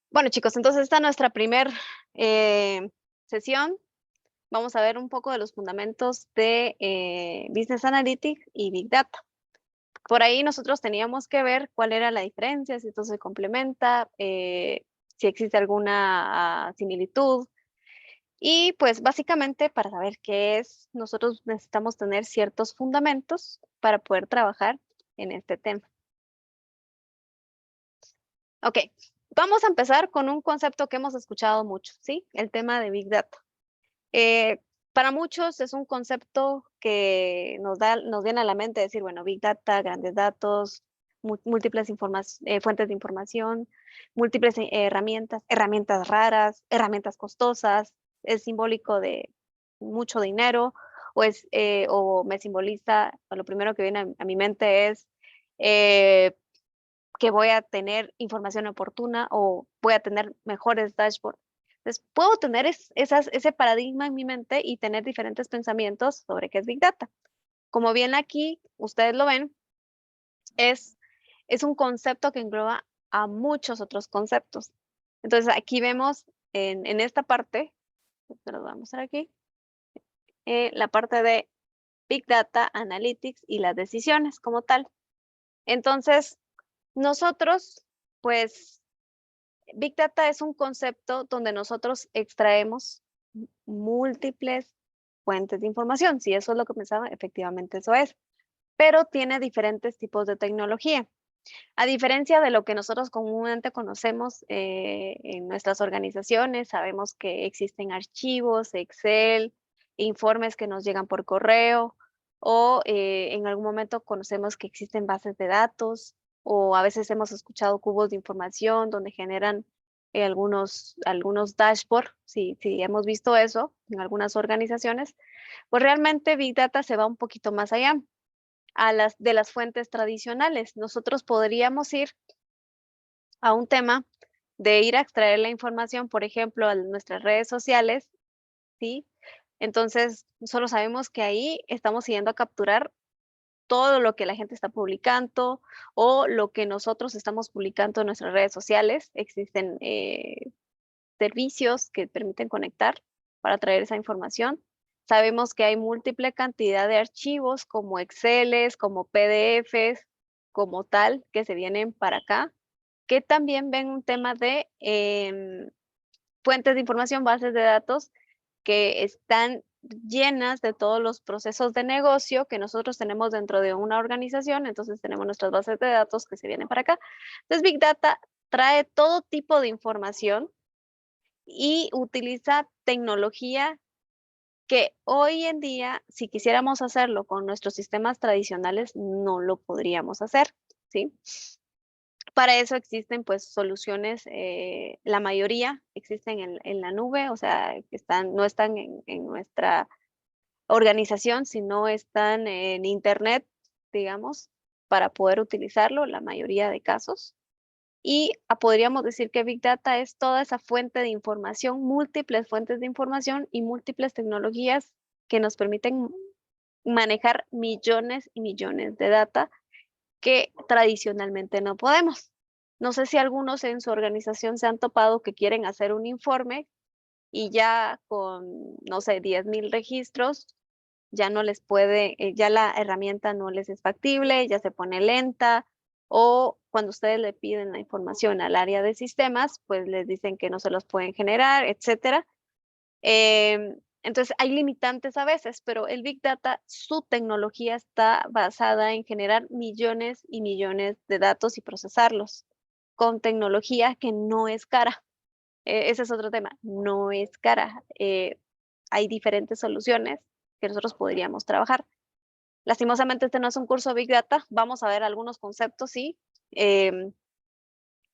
Bueno, chicos, entonces esta es nuestra primer sesión. Vamos a ver un poco de los fundamentos de Business Analytics y Big Data. Por ahí nosotros teníamos que ver cuál era la diferencia, si esto se complementa, si existe alguna similitud. Y pues básicamente para saber qué es, nosotros necesitamos tener ciertos fundamentos para poder trabajar en este tema. Ok, vamos a empezar con un concepto que hemos escuchado mucho, ¿sí? El tema de Big Data. Eh, para muchos es un concepto que nos viene a la mente decir, bueno, Big Data, grandes datos, múltiples fuentes de información, múltiples herramientas raras, herramientas costosas, es simbólico de mucho dinero, o me simboliza, o lo primero que viene a mi mente es eh, que voy a tener información oportuna o voy a tener mejores dashboards. Entonces, puedo tener ese paradigma en mi mente y tener diferentes pensamientos sobre qué es Big Data. Como bien aquí, ustedes lo ven, es, es un concepto que engloba a muchos otros conceptos. Entonces, aquí vemos en esta parte, pero vamos a mostrar aquí, la parte de Big Data, Analytics y las decisiones como tal. Entonces, nosotros, pues, Big Data es un concepto donde nosotros extraemos múltiples fuentes de información. Si eso es lo que pensaba, efectivamente eso es. Pero tiene diferentes tipos de tecnología. A diferencia de lo que nosotros comúnmente conocemos en nuestras organizaciones, sabemos que existen archivos, Excel, informes que nos llegan por correo, o en algún momento conocemos que existen bases de datos, o a veces hemos escuchado cubos de información donde generan algunos dashboards, si hemos visto eso en algunas organizaciones, pues realmente Big Data se va un poquito más allá de las fuentes tradicionales. Nosotros podríamos ir a un tema de ir a extraer la información, por ejemplo, a nuestras redes sociales, ¿sí? Entonces, solo sabemos que ahí estamos yendo a capturar todo lo que la gente está publicando o lo que nosotros estamos publicando en nuestras redes sociales. Existen servicios que permiten conectar para traer esa información. Sabemos que hay múltiple cantidad de archivos como Exceles, como PDFs, como tal, que se vienen para acá, que también ven un tema de fuentes de información, bases de datos que están llenas de todos los procesos de negocio que nosotros tenemos dentro de una organización, entonces tenemos nuestras bases de datos que se vienen para acá. Entonces, Big Data trae todo tipo de información y utiliza tecnología que hoy en día, si quisiéramos hacerlo con nuestros sistemas tradicionales, no lo podríamos hacer, ¿sí? Para eso existen pues soluciones, la mayoría existen en la nube, o sea, no están en nuestra organización, sino están en internet, digamos, para poder utilizarlo, la mayoría de casos. Y podríamos decir que Big Data es toda esa fuente de información, múltiples fuentes de información y múltiples tecnologías que nos permiten manejar millones y millones de data que tradicionalmente no podemos. No sé si algunos en su organización se han topado que quieren hacer un informe y ya con, no sé, 10,000 registros, ya no les puede, ya la herramienta no les es factible, ya se pone lenta, o cuando ustedes le piden la información al área de sistemas, pues les dicen que no se los pueden generar, etcétera. Entonces hay limitantes a veces, pero el Big Data, su tecnología está basada en generar millones y millones de datos y procesarlos con tecnología que no es cara. Ese es otro tema, no es cara. Hay diferentes soluciones que nosotros podríamos trabajar. Lastimosamente este no es un curso Big Data, vamos a ver algunos conceptos, sí, em,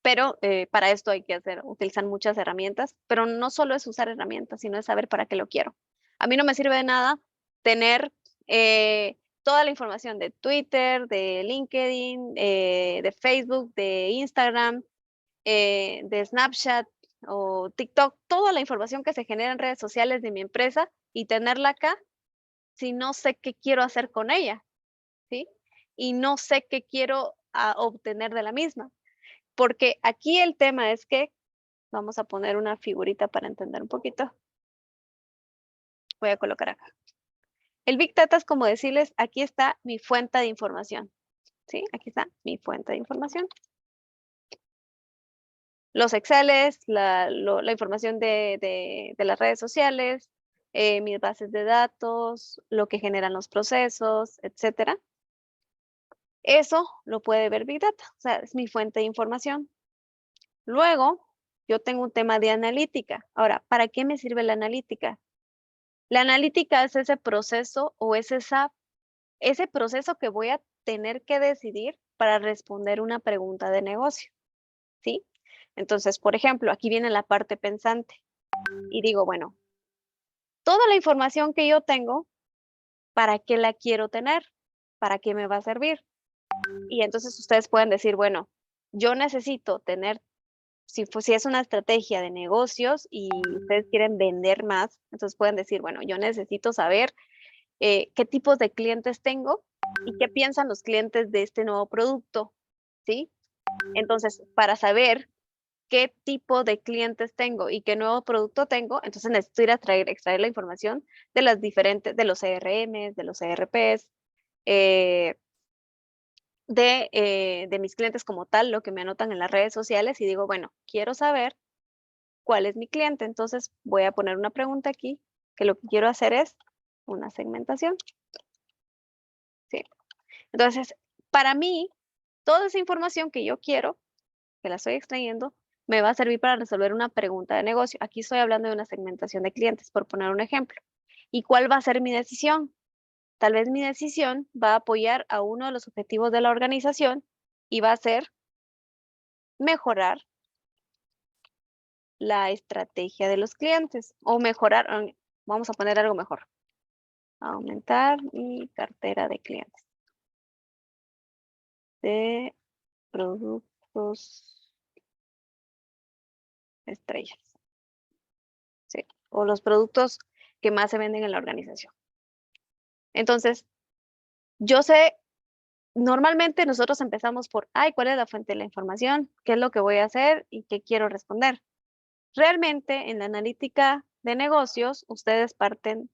pero para esto hay que utilizar muchas herramientas, pero no solo es usar herramientas, sino es saber para qué lo quiero. A mí no me sirve de nada tener toda la información de Twitter, de LinkedIn, de Facebook, de Instagram, de Snapchat o TikTok, toda la información que se genera en redes sociales de mi empresa y tenerla acá si no sé qué quiero hacer con ella, ¿sí? Y no sé qué quiero obtener de la misma. Porque aquí el tema es que Vamos a poner una figurita para entender un poquito. Voy a colocar acá. El Big Data es como decirles, aquí está mi fuente de información. ¿Sí? Aquí está mi fuente de información. Los Exceles, la información de las redes sociales, mis bases de datos, lo que generan los procesos, etcétera. Eso lo puede ver Big Data, o sea, es mi fuente de información. Luego, yo tengo un tema de analítica. Ahora, ¿para qué me sirve la analítica? La analítica es ese proceso o es ese proceso que voy a tener que decidir para responder una pregunta de negocio, ¿sí? Entonces, por ejemplo, aquí viene la parte pensante y digo, bueno, toda la información que yo tengo, ¿para qué la quiero tener? ¿Para qué me va a servir? Y entonces ustedes pueden decir, bueno, yo necesito tener, si es una estrategia de negocios y ustedes quieren vender más, entonces pueden decir, bueno, yo necesito saber qué tipos de clientes tengo y qué piensan los clientes de este nuevo producto, ¿sí? Entonces, para saber qué tipo de clientes tengo y qué nuevo producto tengo, entonces necesito ir a extraer la información de las diferentes, de los CRMs, de los ERPs, de mis clientes como tal, lo que me anotan en las redes sociales y digo, bueno, quiero saber cuál es mi cliente, entonces voy a poner una pregunta aquí, que lo que quiero hacer es una segmentación, ¿sí? Entonces, para mí, toda esa información que yo quiero, que la estoy extrayendo, me va a servir para resolver una pregunta de negocio. Aquí estoy hablando de una segmentación de clientes, por poner un ejemplo. ¿Y cuál va a ser mi decisión? Tal vez mi decisión va a apoyar a uno de los objetivos de la organización y va a ser mejorar la estrategia de los clientes o mejorar, vamos a poner algo mejor, aumentar mi cartera de clientes de productos estrellas, ¿sí? O los productos que más se venden en la organización. Entonces, yo sé, normalmente nosotros empezamos por, ay, ¿cuál es la fuente de la información? ¿Qué es lo que voy a hacer y qué quiero responder? Realmente en la analítica de negocios, ustedes parten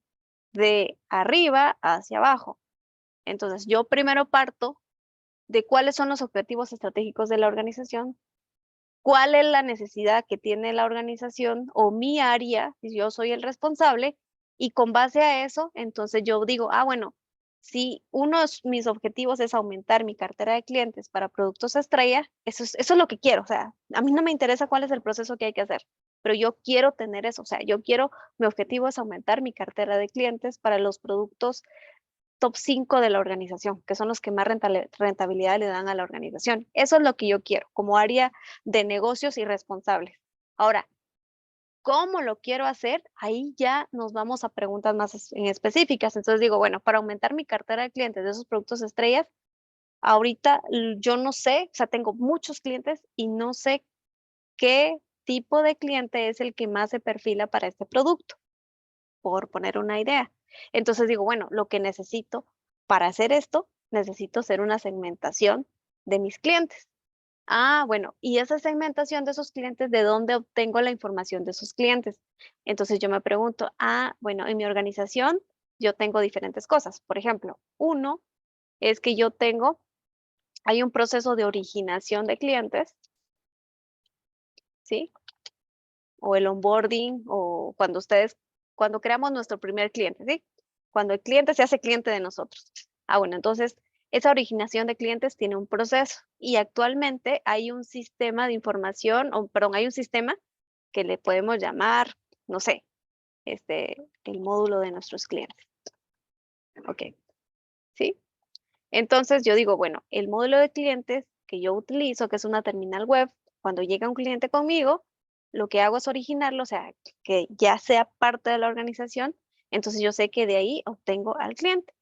de arriba hacia abajo. Entonces, yo primero parto de cuáles son los objetivos estratégicos de la organización, cuál es la necesidad que tiene la organización o mi área, si yo soy el responsable, y con base a eso, entonces yo digo, ah, bueno, si uno de mis objetivos es aumentar mi cartera de clientes para productos estrella, eso es lo que quiero, o sea, a mí no me interesa cuál es el proceso que hay que hacer, pero yo quiero tener eso, o sea, mi objetivo es aumentar mi cartera de clientes para los productos top 5 de la organización, que son los que más rentabilidad le dan a la organización. Eso es lo que yo quiero como área de negocios y responsables. Ahora, ¿cómo lo quiero hacer? Ahí ya nos vamos a preguntas más específicas. Entonces digo, bueno, para aumentar mi cartera de clientes de esos productos estrellas, ahorita yo no sé, o sea, tengo muchos clientes y no sé qué tipo de cliente es el que más se perfila para este producto, por poner una idea. Entonces digo, bueno, lo que necesito para hacer esto, necesito hacer una segmentación de mis clientes. Ah, bueno, y esa segmentación de esos clientes, ¿de dónde obtengo la información de esos clientes? Entonces yo me pregunto, ah, bueno, en mi organización yo tengo diferentes cosas. Por ejemplo, uno es que hay un proceso de originación de clientes, ¿sí? O el onboarding, o cuando creamos nuestro primer cliente, ¿sí? Cuando el cliente se hace cliente de nosotros. Ah, bueno, entonces esa originación de clientes tiene un proceso y actualmente hay un sistema de información, o perdón, hay un sistema que le podemos llamar, no sé, el módulo de nuestros clientes. Ok, ¿sí? Entonces yo digo, bueno, el módulo de clientes que yo utilizo, que es una terminal web, cuando llega un cliente conmigo, lo que hago es originarlo, o sea, que ya sea parte de la organización, entonces yo sé que de ahí obtengo al cliente.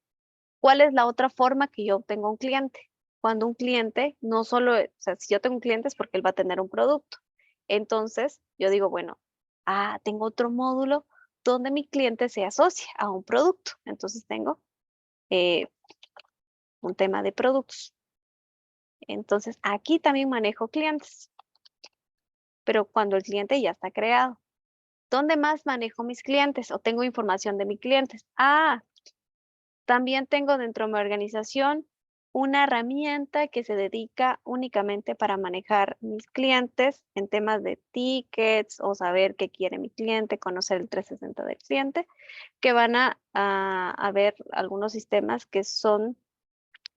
¿Cuál es la otra forma que yo obtengo un cliente? Cuando un cliente no solo, o sea, si yo tengo un cliente es porque él va a tener un producto. Entonces yo digo, bueno, tengo otro módulo donde mi cliente se asocia a un producto. Entonces tengo eh, un tema de productos. Entonces, aquí también manejo clientes. pero cuando el cliente ya está creado. ¿Dónde más manejo mis clientes o tengo información de mis clientes? También tengo dentro de mi organización una herramienta que se dedica únicamente para manejar mis clientes en temas de tickets o saber qué quiere mi cliente, conocer el 360 del cliente, que van a ver algunos sistemas que son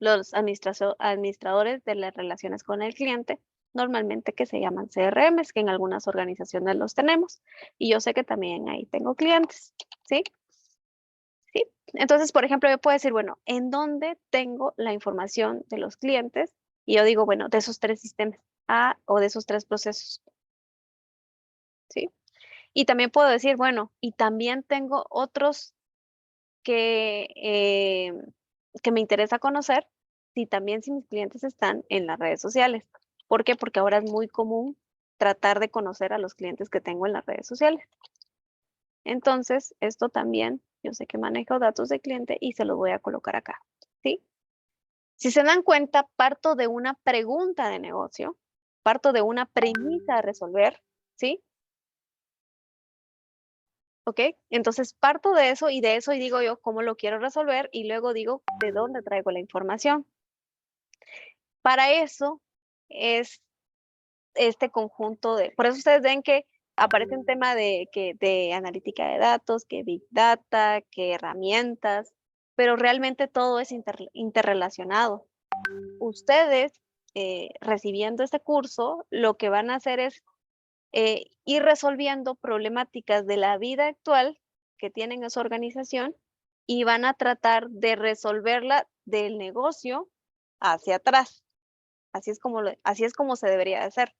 los administradores de las relaciones con el cliente, normalmente que se llaman CRMs, que en algunas organizaciones los tenemos. Y yo sé que también ahí tengo clientes, ¿sí? ¿Sí? Entonces, por ejemplo, yo puedo decir, bueno, ¿en dónde tengo la información de los clientes? Y yo digo, bueno, de esos 3 sistemas o de esos 3 procesos, ¿sí? Y también puedo decir, bueno, y también tengo otros que, que me interesa conocer si mis clientes están en las redes sociales. ¿Por qué? Porque ahora es muy común tratar de conocer a los clientes que tengo en las redes sociales. Entonces, esto también, yo sé que manejo datos de cliente y se los voy a colocar acá, ¿sí? Si se dan cuenta, parto de una pregunta de negocio, parto de una premisa a resolver, ¿sí? ¿Ok? Entonces parto de eso y digo yo cómo lo quiero resolver y luego digo de dónde traigo la información. Para eso es este conjunto por eso ustedes ven que aparece un tema de analítica de datos, que Big Data, que herramientas, pero realmente todo es interrelacionado. Ustedes, recibiendo este curso, lo que van a hacer es ir resolviendo problemáticas de la vida actual que tienen en su organización y van a tratar de resolverla del negocio hacia atrás. Así es como se debería de hacer.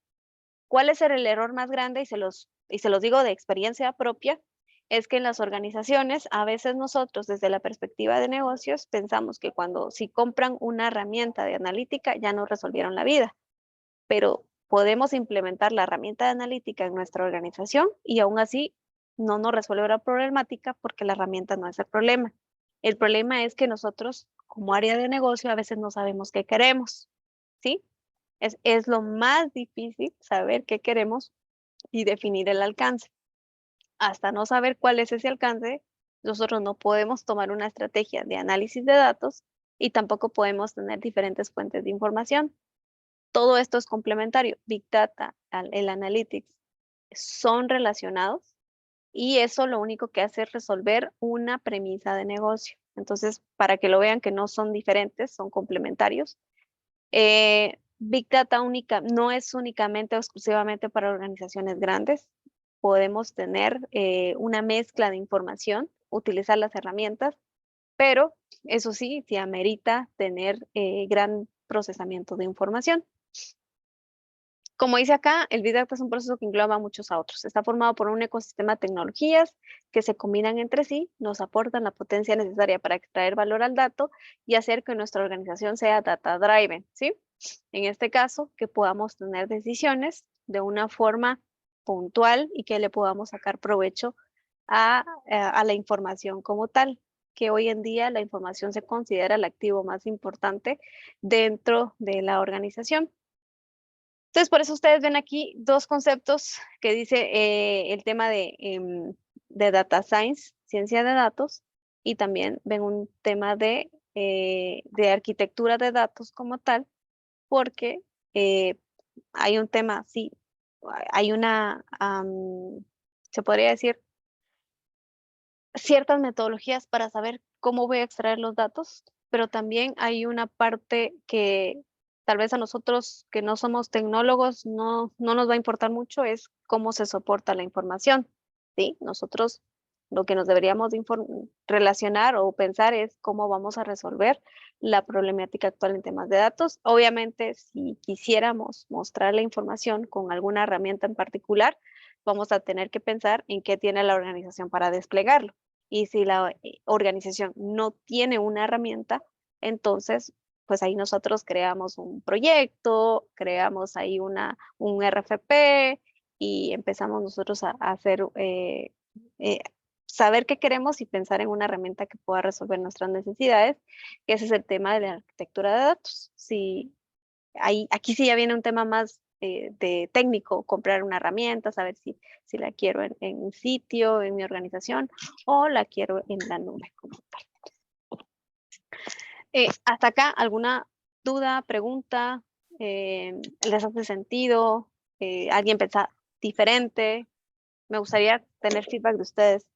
¿Cuál es el error más grande? Y se los digo de experiencia propia, es que en las organizaciones, a veces nosotros desde la perspectiva de negocios, pensamos que si compran una herramienta de analítica, ya nos resolvieron la vida, pero podemos implementar la herramienta de analítica en nuestra organización y aún así no nos resuelve la problemática porque la herramienta no es el problema. El problema es que nosotros, como área de negocio, a veces no sabemos qué queremos, ¿sí? Es lo más difícil saber qué queremos y definir el alcance. Hasta no saber cuál es ese alcance, nosotros no podemos tomar una estrategia de análisis de datos y tampoco podemos tener diferentes fuentes de información. Todo esto es complementario. Big Data, el Analytics, son relacionados y eso lo único que hace es resolver una premisa de negocio. Entonces, para que lo vean que no son diferentes, son complementarios. Big Data no es únicamente o exclusivamente para organizaciones grandes. Podemos tener una mezcla de información, utilizar las herramientas, pero eso sí amerita tener gran procesamiento de información. Como dice acá, el Big Data es un proceso que engloba muchos a otros. Está formado por un ecosistema de tecnologías que se combinan entre sí, nos aportan la potencia necesaria para extraer valor al dato y hacer que nuestra organización sea data driven, ¿sí? En este caso, que podamos tener decisiones de una forma puntual y que le podamos sacar provecho a la información como tal, que hoy en día la información se considera el activo más importante dentro de la organización. Entonces, por eso ustedes ven aquí 2 conceptos que dice el tema de data science, ciencia de datos, y también ven un tema de arquitectura de datos como tal, porque hay un tema, sí, hay se podría decir, ciertas metodologías para saber cómo voy a extraer los datos, pero también hay una parte que tal vez a nosotros que no somos tecnólogos no nos va a importar mucho, es cómo se soporta la información, ¿sí? Nosotros lo que nos deberíamos relacionar o pensar es cómo vamos a resolver la problemática actual en temas de datos. Obviamente, si quisiéramos mostrar la información con alguna herramienta en particular, vamos a tener que pensar en qué tiene la organización para desplegarlo. Y si la organización no tiene una herramienta, entonces, pues ahí nosotros creamos un proyecto, creamos ahí un RFP y empezamos nosotros a hacer, eh, saber qué queremos y pensar en una herramienta que pueda resolver nuestras necesidades. Ese es el tema de la arquitectura de datos. Si aquí sí ya viene un tema más de técnico, comprar una herramienta, saber si la quiero en un sitio, en mi organización, o la quiero en la nube como tal. Hasta acá, ¿alguna duda, pregunta? ¿Les hace sentido? ¿Alguien piensa diferente? Me gustaría tener feedback de ustedes.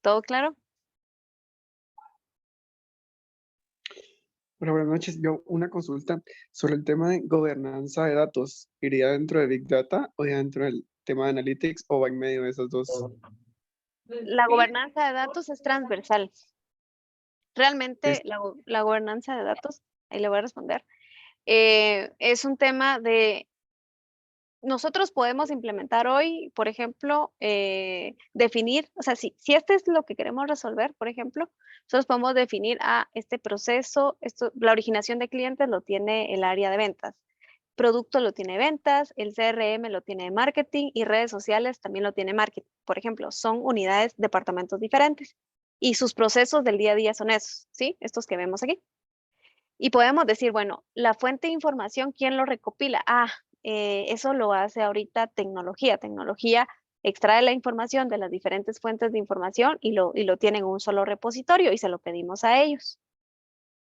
¿Todo claro? Hola, buenas noches. Yo una consulta sobre el tema de gobernanza de datos. ¿Iría dentro de Big Data o ya dentro del tema de Analytics o va en medio de esos dos? La gobernanza de datos es transversal. Realmente Es- la gobernanza de datos, ahí le voy a responder, es un tema de nosotros podemos implementar hoy, por ejemplo, definir, o sea, si este es lo que queremos resolver, por ejemplo, nosotros podemos definir, este proceso, la originación de clientes lo tiene el área de ventas, producto lo tiene ventas, el CRM lo tiene marketing y redes sociales también lo tiene marketing. Por ejemplo, son unidades, departamentos diferentes y sus procesos del día a día son esos, ¿sí? Estos que vemos aquí. Y podemos decir, bueno, la fuente de información, ¿quién lo recopila? Eso lo hace ahorita tecnología. Tecnología extrae la información de las diferentes fuentes de información y lo tiene en un solo repositorio y se lo pedimos a ellos.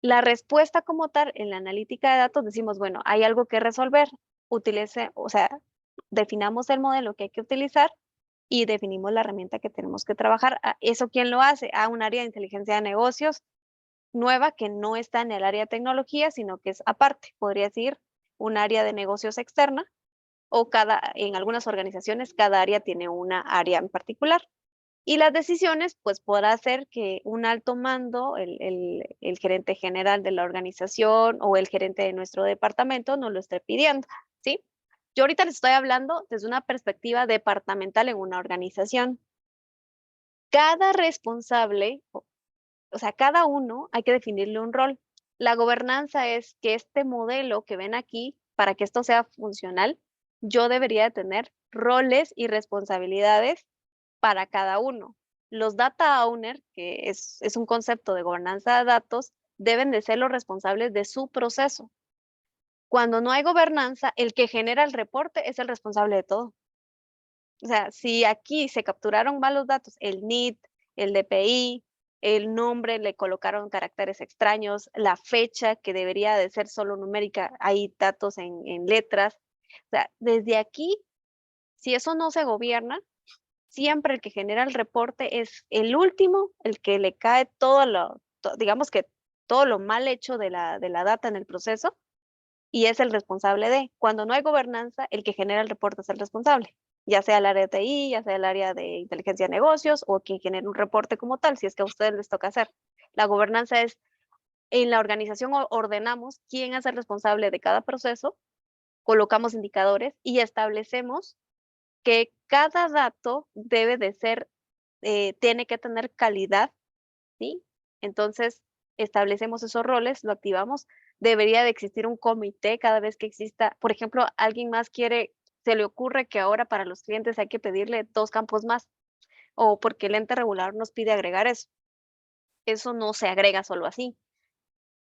La respuesta como tal, en la analítica de datos, decimos, bueno, hay algo que resolver, definamos el modelo que hay que utilizar y definimos la herramienta que tenemos que trabajar. ¿Eso quién lo hace? Un área de inteligencia de negocios nueva que no está en el área de tecnología, sino que es aparte. Podría decir un área de negocios externa o en algunas organizaciones cada área tiene una área en particular. Y las decisiones, pues podrá ser que un alto mando, el gerente general de la organización o el gerente de nuestro departamento nos lo esté pidiendo, ¿sí? Yo ahorita les estoy hablando desde una perspectiva departamental en una organización. Cada responsable, o sea, cada uno hay que definirle un rol. La gobernanza es que este modelo que ven aquí, para que esto sea funcional, yo debería de tener roles y responsabilidades para cada uno. Los data owner, que es un concepto de gobernanza de datos, deben de ser los responsables de su proceso. Cuando no hay gobernanza, el que genera el reporte es el responsable de todo. O sea, si aquí se capturaron malos datos, el NIT, el DPI, el nombre, le colocaron caracteres extraños, la fecha que debería de ser solo numérica, hay datos en letras. O sea, desde aquí, si eso no se gobierna, siempre el que genera el reporte es el último, el que le cae digamos que todo lo mal hecho de la data en el proceso, y es el responsable de. Cuando no hay gobernanza, el que genera el reporte es el responsable, ya sea el área de TI, ya sea el área de inteligencia de negocios o quien genera un reporte como tal, si es que a ustedes les toca hacer. La gobernanza es, en la organización ordenamos quién es el responsable de cada proceso, colocamos indicadores y establecemos que cada dato debe de ser, tiene que tener calidad, ¿sí? Entonces, establecemos esos roles, lo activamos. Debería de existir un comité cada vez que exista, por ejemplo, alguien más se le ocurre que ahora para los clientes hay que pedirle 2 campos más, o porque el ente regulador nos pide agregar eso. Eso no se agrega solo así.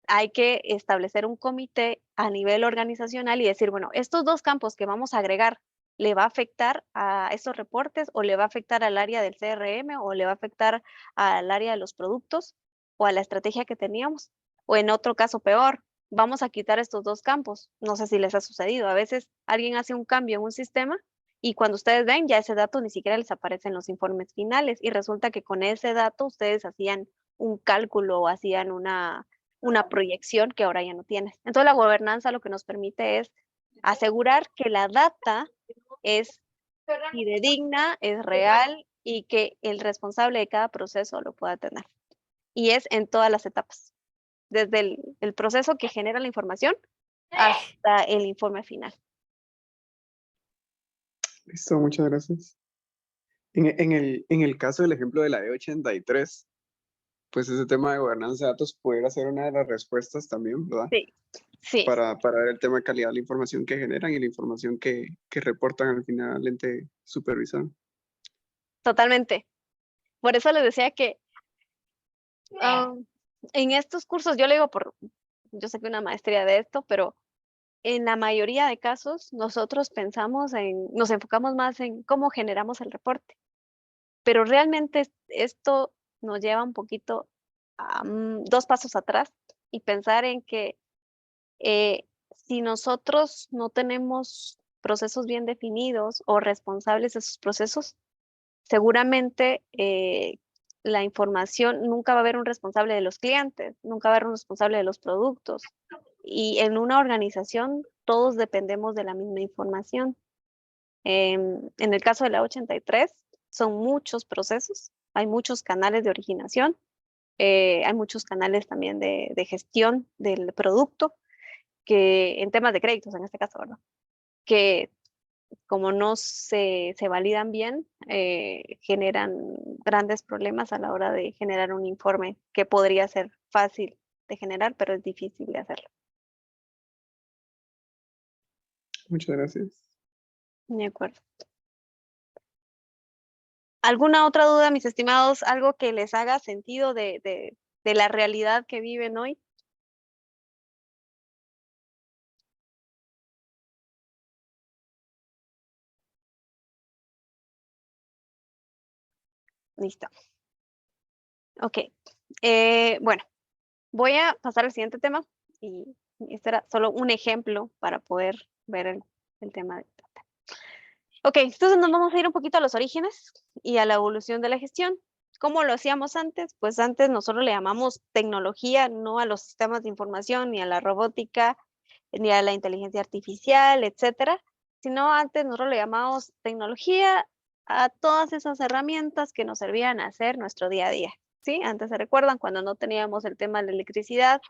Hay que establecer un comité a nivel organizacional y decir, bueno, estos 2 campos que vamos a agregar, ¿le va a afectar a estos reportes o le va a afectar al área del CRM o le va a afectar al área de los productos o a la estrategia que teníamos? O en otro caso peor, vamos a quitar estos 2 campos. No sé si les ha sucedido. A veces alguien hace un cambio en un sistema y cuando ustedes ven, ya ese dato ni siquiera les aparece en los informes finales y resulta que con ese dato ustedes hacían un cálculo o hacían una proyección que ahora ya no tienes. Entonces la gobernanza lo que nos permite es asegurar que la data es fidedigna, es real y que el responsable de cada proceso lo pueda tener. Y es en todas las etapas, desde el proceso que genera la información hasta el informe final. Listo, muchas gracias. En el caso del ejemplo de la E83, pues ese tema de gobernanza de datos pudiera ser una de las respuestas también, ¿verdad? Sí, sí, Para ver el tema de calidad de la información que generan y la información que reportan al final al ente supervisor. totalmente. Por eso les decía que Ah, en estos cursos, yo le digo yo sé que una maestría de esto, pero en la mayoría de casos nosotros nos enfocamos más en cómo generamos el reporte, pero realmente esto nos lleva un poquito a 2 pasos atrás y pensar en que si nosotros no tenemos procesos bien definidos o responsables de esos procesos, seguramente la información, nunca va a haber un responsable de los clientes, nunca va a haber un responsable de los productos. Y en una organización todos dependemos de la misma información. En el caso de la 83, son muchos procesos, hay muchos canales de originación, hay muchos canales también de gestión del producto, que en temas de créditos en este caso, ¿verdad? Que como no se validan bien, generan grandes problemas a la hora de generar un informe que podría ser fácil de generar, pero es difícil de hacerlo. Muchas gracias. De acuerdo. ¿Alguna otra duda, mis estimados? ¿Algo que les haga sentido de la realidad que viven hoy? Listo. Ok. Bueno, voy a pasar al siguiente tema y este era solo un ejemplo para poder ver el tema. Ok, entonces nos vamos a ir un poquito a los orígenes y a la evolución de la gestión. ¿Cómo lo hacíamos antes? Pues antes nosotros le llamamos tecnología, no a los sistemas de información, ni a la robótica, ni a la inteligencia artificial, etcétera, sino antes nosotros le llamamos tecnología a todas esas herramientas que nos servían a hacer nuestro día a día. ¿Sí? Antes se recuerdan cuando no teníamos el tema de la electricidad,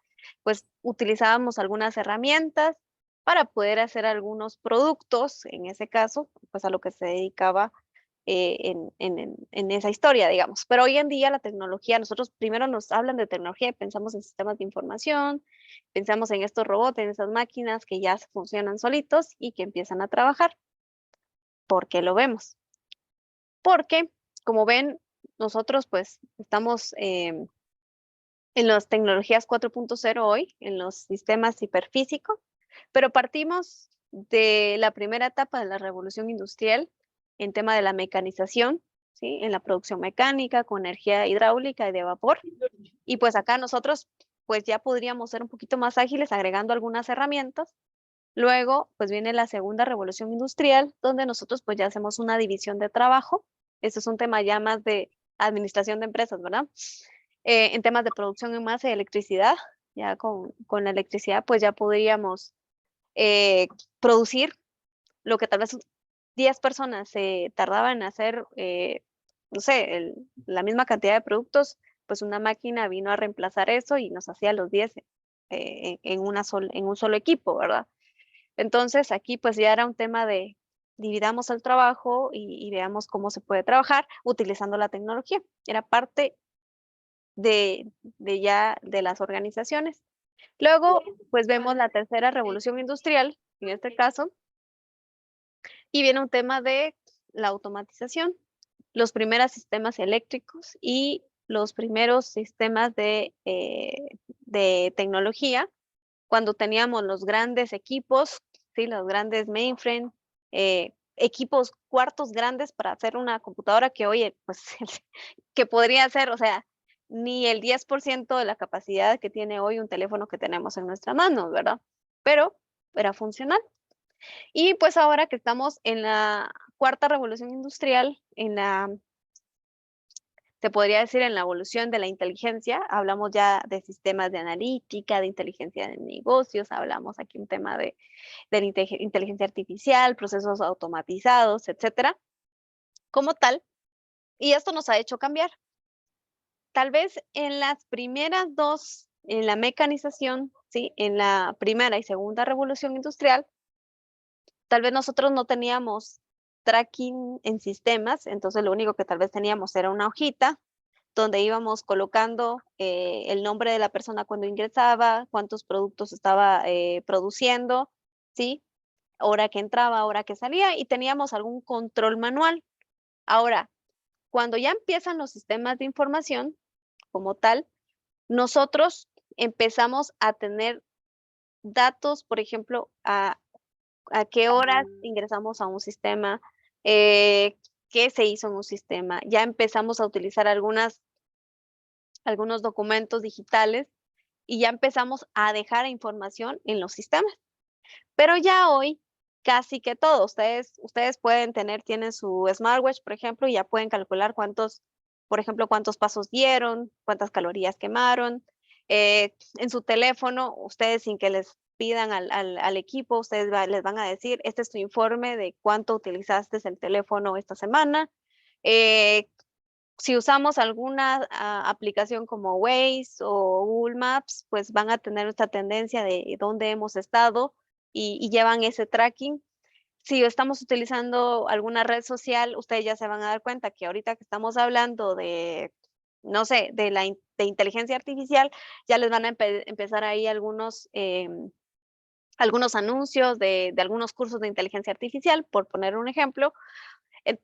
pues utilizábamos algunas herramientas para poder hacer algunos productos, en ese caso, pues a lo que se dedicaba en esa historia, digamos. Pero hoy en día la tecnología, nosotros primero nos hablan de tecnología y pensamos en sistemas de información, pensamos en estos robots, en esas máquinas que ya funcionan solitos y que empiezan a trabajar. ¿Por qué lo vemos? Porque, como ven, nosotros pues estamos en las tecnologías 4.0 hoy, en los sistemas hiperfísicos, pero partimos de la primera etapa de la revolución industrial en tema de la mecanización, ¿sí? En la producción mecánica con energía hidráulica y de vapor. Y pues acá nosotros pues ya podríamos ser un poquito más ágiles agregando algunas herramientas. Luego pues viene la segunda revolución industrial, donde nosotros pues ya hacemos una división de trabajo. Esto es un tema ya más de administración de empresas, ¿verdad? En temas de producción en masa y electricidad, ya con la electricidad pues ya podríamos producir lo que tal vez 10 personas se tardaban en hacer, no sé, la misma cantidad de productos, pues una máquina vino a reemplazar eso y nos hacía los 10 en un solo equipo, ¿verdad? Entonces aquí pues ya era un tema de dividamos el trabajo y veamos cómo se puede trabajar utilizando la tecnología. Era parte de las organizaciones. Luego, pues vemos la tercera revolución industrial, en este caso, y viene un tema de la automatización, los primeros sistemas eléctricos y los primeros sistemas de tecnología, cuando teníamos los grandes equipos, ¿sí? Los grandes mainframe, equipos cuartos grandes para hacer una computadora que, oye, pues, que podría ser, o sea, ni el 10% de la capacidad que tiene hoy un teléfono que tenemos en nuestra mano, ¿verdad? Pero era funcional. Y pues ahora que estamos en la cuarta revolución industrial, se podría decir en la evolución de la inteligencia, hablamos ya de sistemas de analítica, de inteligencia de negocios, hablamos aquí un tema de la inteligencia artificial, procesos automatizados, etcétera, como tal, y esto nos ha hecho cambiar. Tal vez en las primeras dos, en la mecanización, ¿sí? En la primera y segunda revolución industrial, tal vez nosotros no teníamos tracking en sistemas, entonces lo único que tal vez teníamos era una hojita donde íbamos colocando el nombre de la persona cuando ingresaba, cuántos productos estaba produciendo, ¿sí? Hora que entraba, hora que salía, y teníamos algún control manual. Ahora, cuando ya empiezan los sistemas de información como tal, nosotros empezamos a tener datos, por ejemplo, a qué horas ingresamos a un sistema, qué se hizo en un sistema. Ya empezamos a utilizar algunos documentos digitales y ya empezamos a dejar información en los sistemas. Pero ya hoy, casi que todo, ustedes tienen su smartwatch, por ejemplo, y ya pueden calcular por ejemplo, cuántos pasos dieron, cuántas calorías quemaron. En su teléfono, ustedes sin que les pidan al equipo, les van a decir, este es tu informe de cuánto utilizaste el teléfono esta semana. Si usamos alguna aplicación como Waze o Google Maps, pues van a tener esta tendencia de dónde hemos estado y llevan ese tracking. Si estamos utilizando alguna red social, ustedes ya se van a dar cuenta que ahorita que estamos hablando de, no sé, de inteligencia artificial, ya les van a empezar ahí algunos anuncios de algunos cursos de inteligencia artificial, por poner un ejemplo.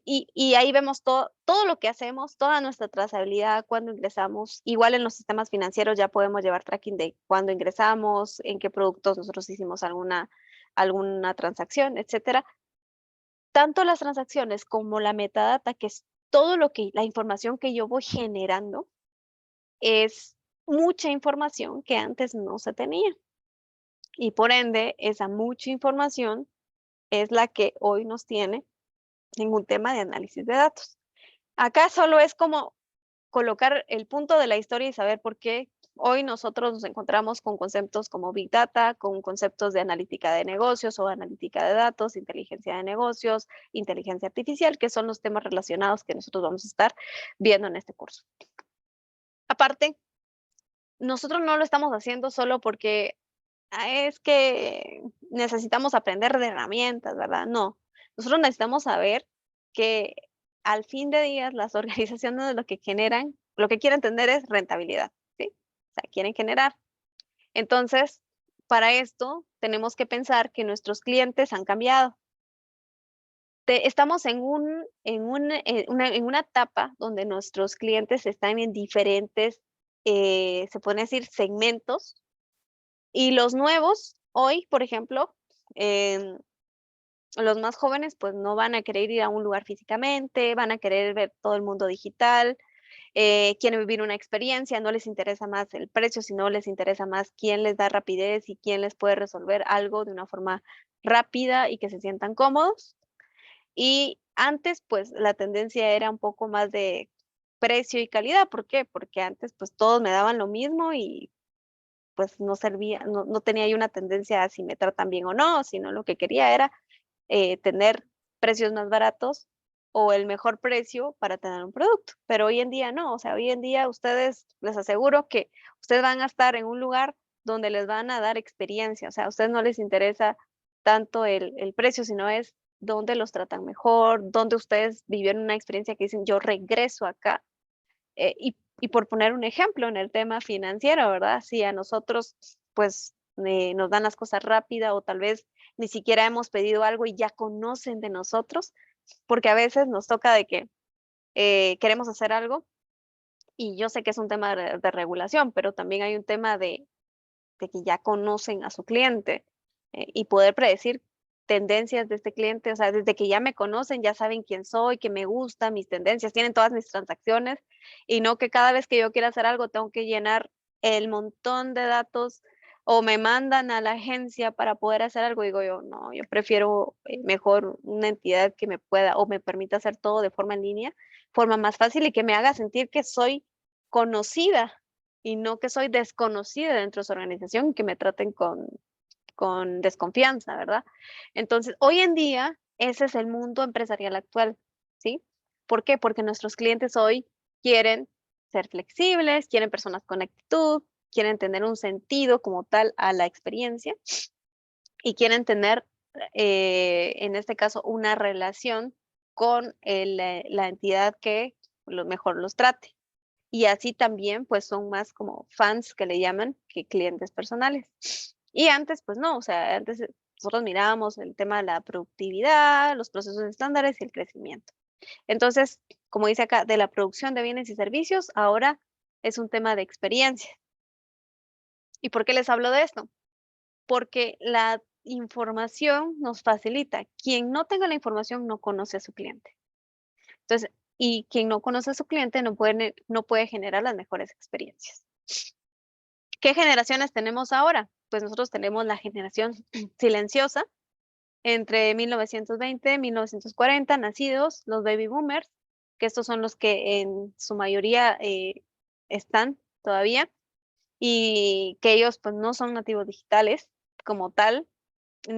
Y ahí vemos todo lo que hacemos, toda nuestra trazabilidad, cuando ingresamos. Igual en los sistemas financieros ya podemos llevar tracking de cuándo ingresamos, en qué productos nosotros hicimos alguna transacción, etcétera. Tanto las transacciones como la metadata, que es la información que yo voy generando, es mucha información que antes no se tenía. Y por ende, esa mucha información es la que hoy nos tiene en un tema de análisis de datos. Acá solo es como colocar el punto de la historia y saber por qué hoy nosotros nos encontramos con conceptos como Big Data, con conceptos de analítica de negocios o analítica de datos, inteligencia de negocios, inteligencia artificial, que son los temas relacionados que nosotros vamos a estar viendo en este curso. Aparte, nosotros no lo estamos haciendo solo porque es que necesitamos aprender de herramientas, ¿verdad? No, nosotros necesitamos saber que al fin de días las organizaciones lo que quieren tener es rentabilidad, ¿sí? O sea, quieren generar. Entonces, para esto tenemos que pensar que nuestros clientes han cambiado. Estamos en una etapa donde nuestros clientes están en diferentes, se pueden decir, segmentos. Y los nuevos, hoy, por ejemplo, los más jóvenes, pues no van a querer ir a un lugar físicamente, van a querer ver todo el mundo digital, quieren vivir una experiencia, no les interesa más el precio, sino les interesa más quién les da rapidez y quién les puede resolver algo de una forma rápida y que se sientan cómodos. Y antes, pues la tendencia era un poco más de precio y calidad. ¿Por qué? Porque antes, pues todos me daban lo mismo y pues no servía, no tenía yo una tendencia a si me tratan bien o no, sino lo que quería era tener precios más baratos o el mejor precio para tener un producto. Pero hoy en día no, o sea, hoy en día les aseguro que ustedes van a estar en un lugar donde les van a dar experiencia, o sea, a ustedes no les interesa tanto el precio, sino es dónde los tratan mejor, dónde ustedes vivieron una experiencia que dicen, yo regreso acá. Y por poner un ejemplo en el tema financiero, ¿verdad? Si a nosotros, pues, nos dan las cosas rápida o tal vez ni siquiera hemos pedido algo y ya conocen de nosotros, porque a veces nos toca de que queremos hacer algo y yo sé que es un tema de regulación, pero también hay un tema de que ya conocen a su cliente y poder predecir tendencias de este cliente, o sea, desde que ya me conocen, ya saben quién soy, qué me gusta, mis tendencias, tienen todas mis transacciones y no que cada vez que yo quiera hacer algo tengo que llenar el montón de datos o me mandan a la agencia para poder hacer algo. Digo yo, no, yo prefiero mejor una entidad que me pueda o me permita hacer todo de forma en línea, forma más fácil y que me haga sentir que soy conocida y no que soy desconocida dentro de su organización y que me traten con desconfianza, ¿verdad? Entonces, hoy en día, ese es el mundo empresarial actual, ¿sí? ¿Por qué? Porque nuestros clientes hoy quieren ser flexibles, quieren personas con actitud, quieren tener un sentido como tal a la experiencia y quieren tener, en este caso, una relación con la entidad que mejor los trate. Y así también, pues son más como fans que le llaman que clientes personales. Y antes, pues no, o sea, antes nosotros mirábamos el tema de la productividad, los procesos estándares y el crecimiento. Entonces, como dice acá, de la producción de bienes y servicios, ahora es un tema de experiencia. ¿Y por qué les hablo de esto? Porque la información nos facilita. Quien no tenga la información no conoce a su cliente. Entonces, y quien no conoce a su cliente no puede generar las mejores experiencias. ¿Qué generaciones tenemos ahora? Pues nosotros tenemos la generación silenciosa, entre 1920 y 1940 nacidos, los baby boomers, que estos son los que en su mayoría están todavía, y que ellos pues no son nativos digitales como tal,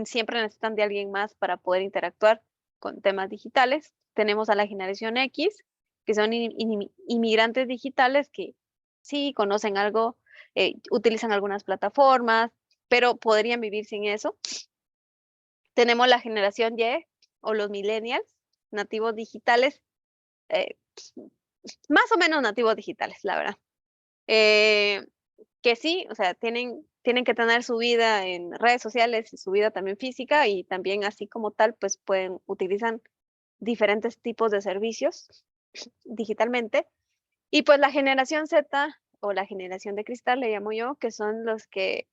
siempre necesitan de alguien más para poder interactuar con temas digitales. Tenemos a la generación X, que son inmigrantes digitales que sí conocen algo, utilizan algunas plataformas, pero podrían vivir sin eso. Tenemos la generación Y o los millennials, nativos digitales, eh, más o menos nativos digitales, la verdad. Que sí, o sea, tienen que tener su vida en redes sociales y su vida también física, y también así como tal, pues utilizan diferentes tipos de servicios digitalmente. Y pues la generación Z o la generación de cristal, le llamo yo, que son los que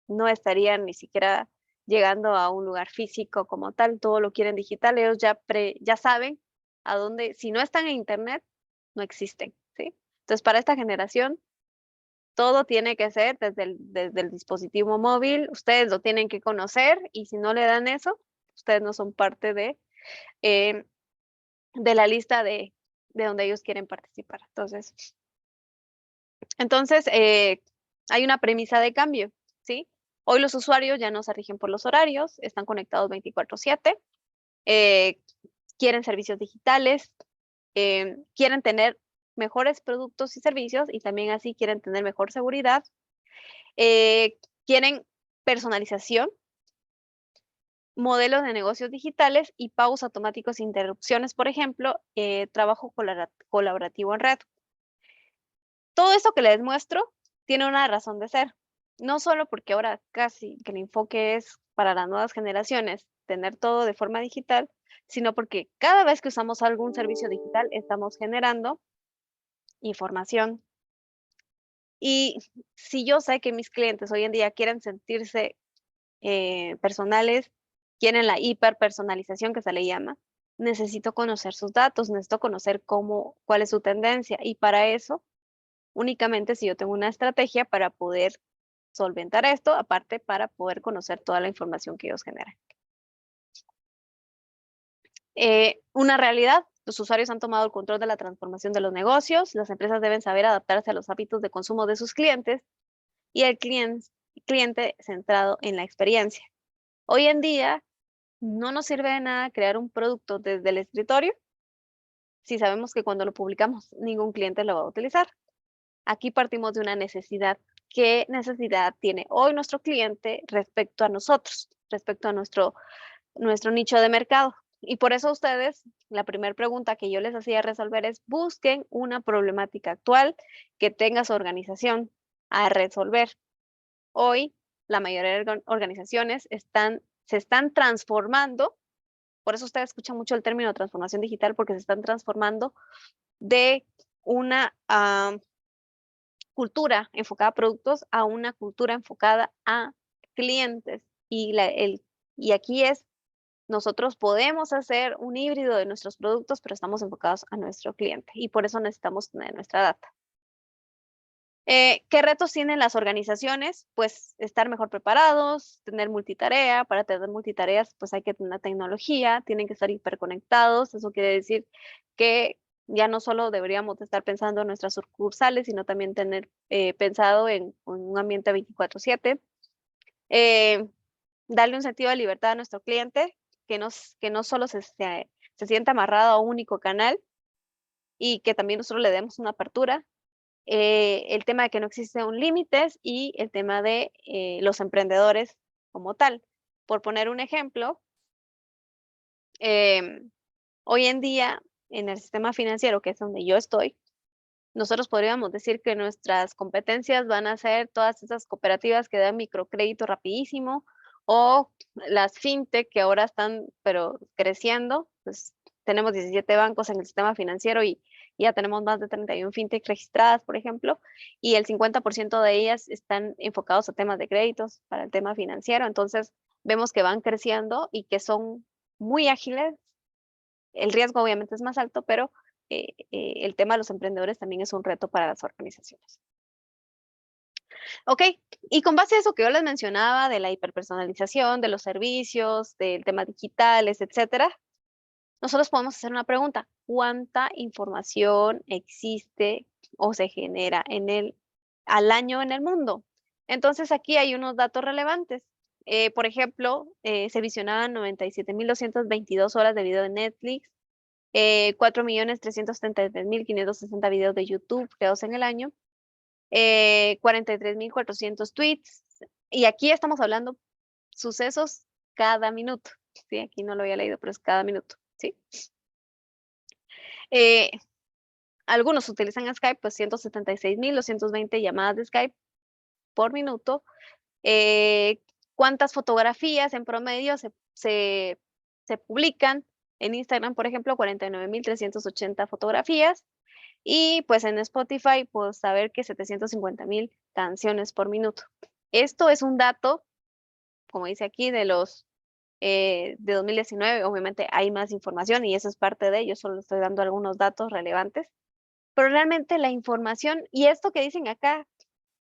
no estarían ni siquiera llegando a un lugar físico como tal, todo lo quieren digital, ellos ya saben a dónde, si no están en internet, no existen, ¿sí? Entonces, para esta generación, todo tiene que ser desde el dispositivo móvil, ustedes lo tienen que conocer, y si no le dan eso, ustedes no son parte eh, de la lista de donde ellos quieren participar. Entonces, hay una premisa de cambio, ¿sí? Hoy los usuarios ya no se rigen por los horarios, están conectados 24/7, eh, quieren servicios digitales, quieren tener mejores productos y servicios, y también así quieren tener mejor seguridad, quieren personalización, modelos de negocios digitales y pagos automáticos e interrupciones, por ejemplo, trabajo colaborativo en red. Todo esto que les muestro tiene una razón de ser, no solo porque ahora casi que el enfoque es para las nuevas generaciones tener todo de forma digital, sino porque cada vez que usamos algún servicio digital estamos generando información. Y si yo sé que mis clientes hoy en día quieren sentirse personales, quieren la hiperpersonalización que se le llama, necesito conocer sus datos, necesito conocer cuál es su tendencia, y para eso únicamente si yo tengo una estrategia para poder solventar esto, aparte para poder conocer toda la información que ellos generan. Una realidad, los usuarios han tomado el control de la transformación de los negocios, las empresas deben saber adaptarse a los hábitos de consumo de sus clientes, y el cliente centrado en la experiencia. Hoy en día no nos sirve de nada crear un producto desde el escritorio si sabemos que cuando lo publicamos ningún cliente lo va a utilizar. Aquí partimos de una necesidad. ¿Qué necesidad tiene hoy nuestro cliente respecto a nosotros, respecto a nuestro nicho de mercado? Y por eso ustedes, la primera pregunta que yo les hacía resolver es: busquen una problemática actual que tenga su organización a resolver. Hoy, la mayoría de organizaciones se están transformando, por eso ustedes escuchan mucho el término transformación digital, porque se están transformando de una cultura enfocada a productos a una cultura enfocada a clientes. Y aquí nosotros podemos hacer un híbrido de nuestros productos, pero estamos enfocados a nuestro cliente, y por eso necesitamos tener nuestra data. ¿Qué retos tienen las organizaciones? Pues estar mejor preparados, tener multitarea. Para tener multitareas, pues hay que tener tecnología, tienen que estar hiperconectados. Eso quiere decir que ya no solo deberíamos estar pensando en nuestras sucursales, sino también tener pensado en un ambiente 24/7. Darle un sentido de libertad a nuestro cliente, que no solo se sienta amarrado a un único canal, y que también nosotros le demos una apertura. El tema de que no existen límites, y el tema de los emprendedores como tal. Por poner un ejemplo, hoy en día en el sistema financiero, que es donde yo estoy, nosotros podríamos decir que nuestras competencias van a ser todas esas cooperativas que dan microcrédito rapidísimo, o las fintech que ahora están pero creciendo. Pues tenemos 17 bancos en el sistema financiero, y Ya tenemos más de 31 fintech registradas, por ejemplo, y el 50% de ellas están enfocados a temas de créditos para el tema financiero. Entonces, vemos que van creciendo y que son muy ágiles. El riesgo obviamente es más alto, pero el tema de los emprendedores también es un reto para las organizaciones. Ok, y con base a eso que yo les mencionaba de la hiperpersonalización, de los servicios, del tema digitales, etcétera, nosotros podemos hacer una pregunta: ¿cuánta información existe o se genera al año en el mundo? Entonces aquí hay unos datos relevantes. Por ejemplo, se visionaban 97.222 horas de video de Netflix, 4.333.560 videos de YouTube creados en el año, 43.400 tweets, y aquí estamos hablando sucesos cada minuto. Sí, aquí no lo había leído, pero es cada minuto, ¿sí? Algunos utilizan Skype, pues 176.220 llamadas de Skype por minuto. ¿Cuántas fotografías en promedio se publican? En Instagram, por ejemplo, 49.380 fotografías. Y pues en Spotify, pues saber que 750.000 canciones por minuto. Esto es un dato, como dice aquí, de 2019. Obviamente hay más información y eso es parte de ello, solo estoy dando algunos datos relevantes. Pero realmente la información, y esto que dicen acá,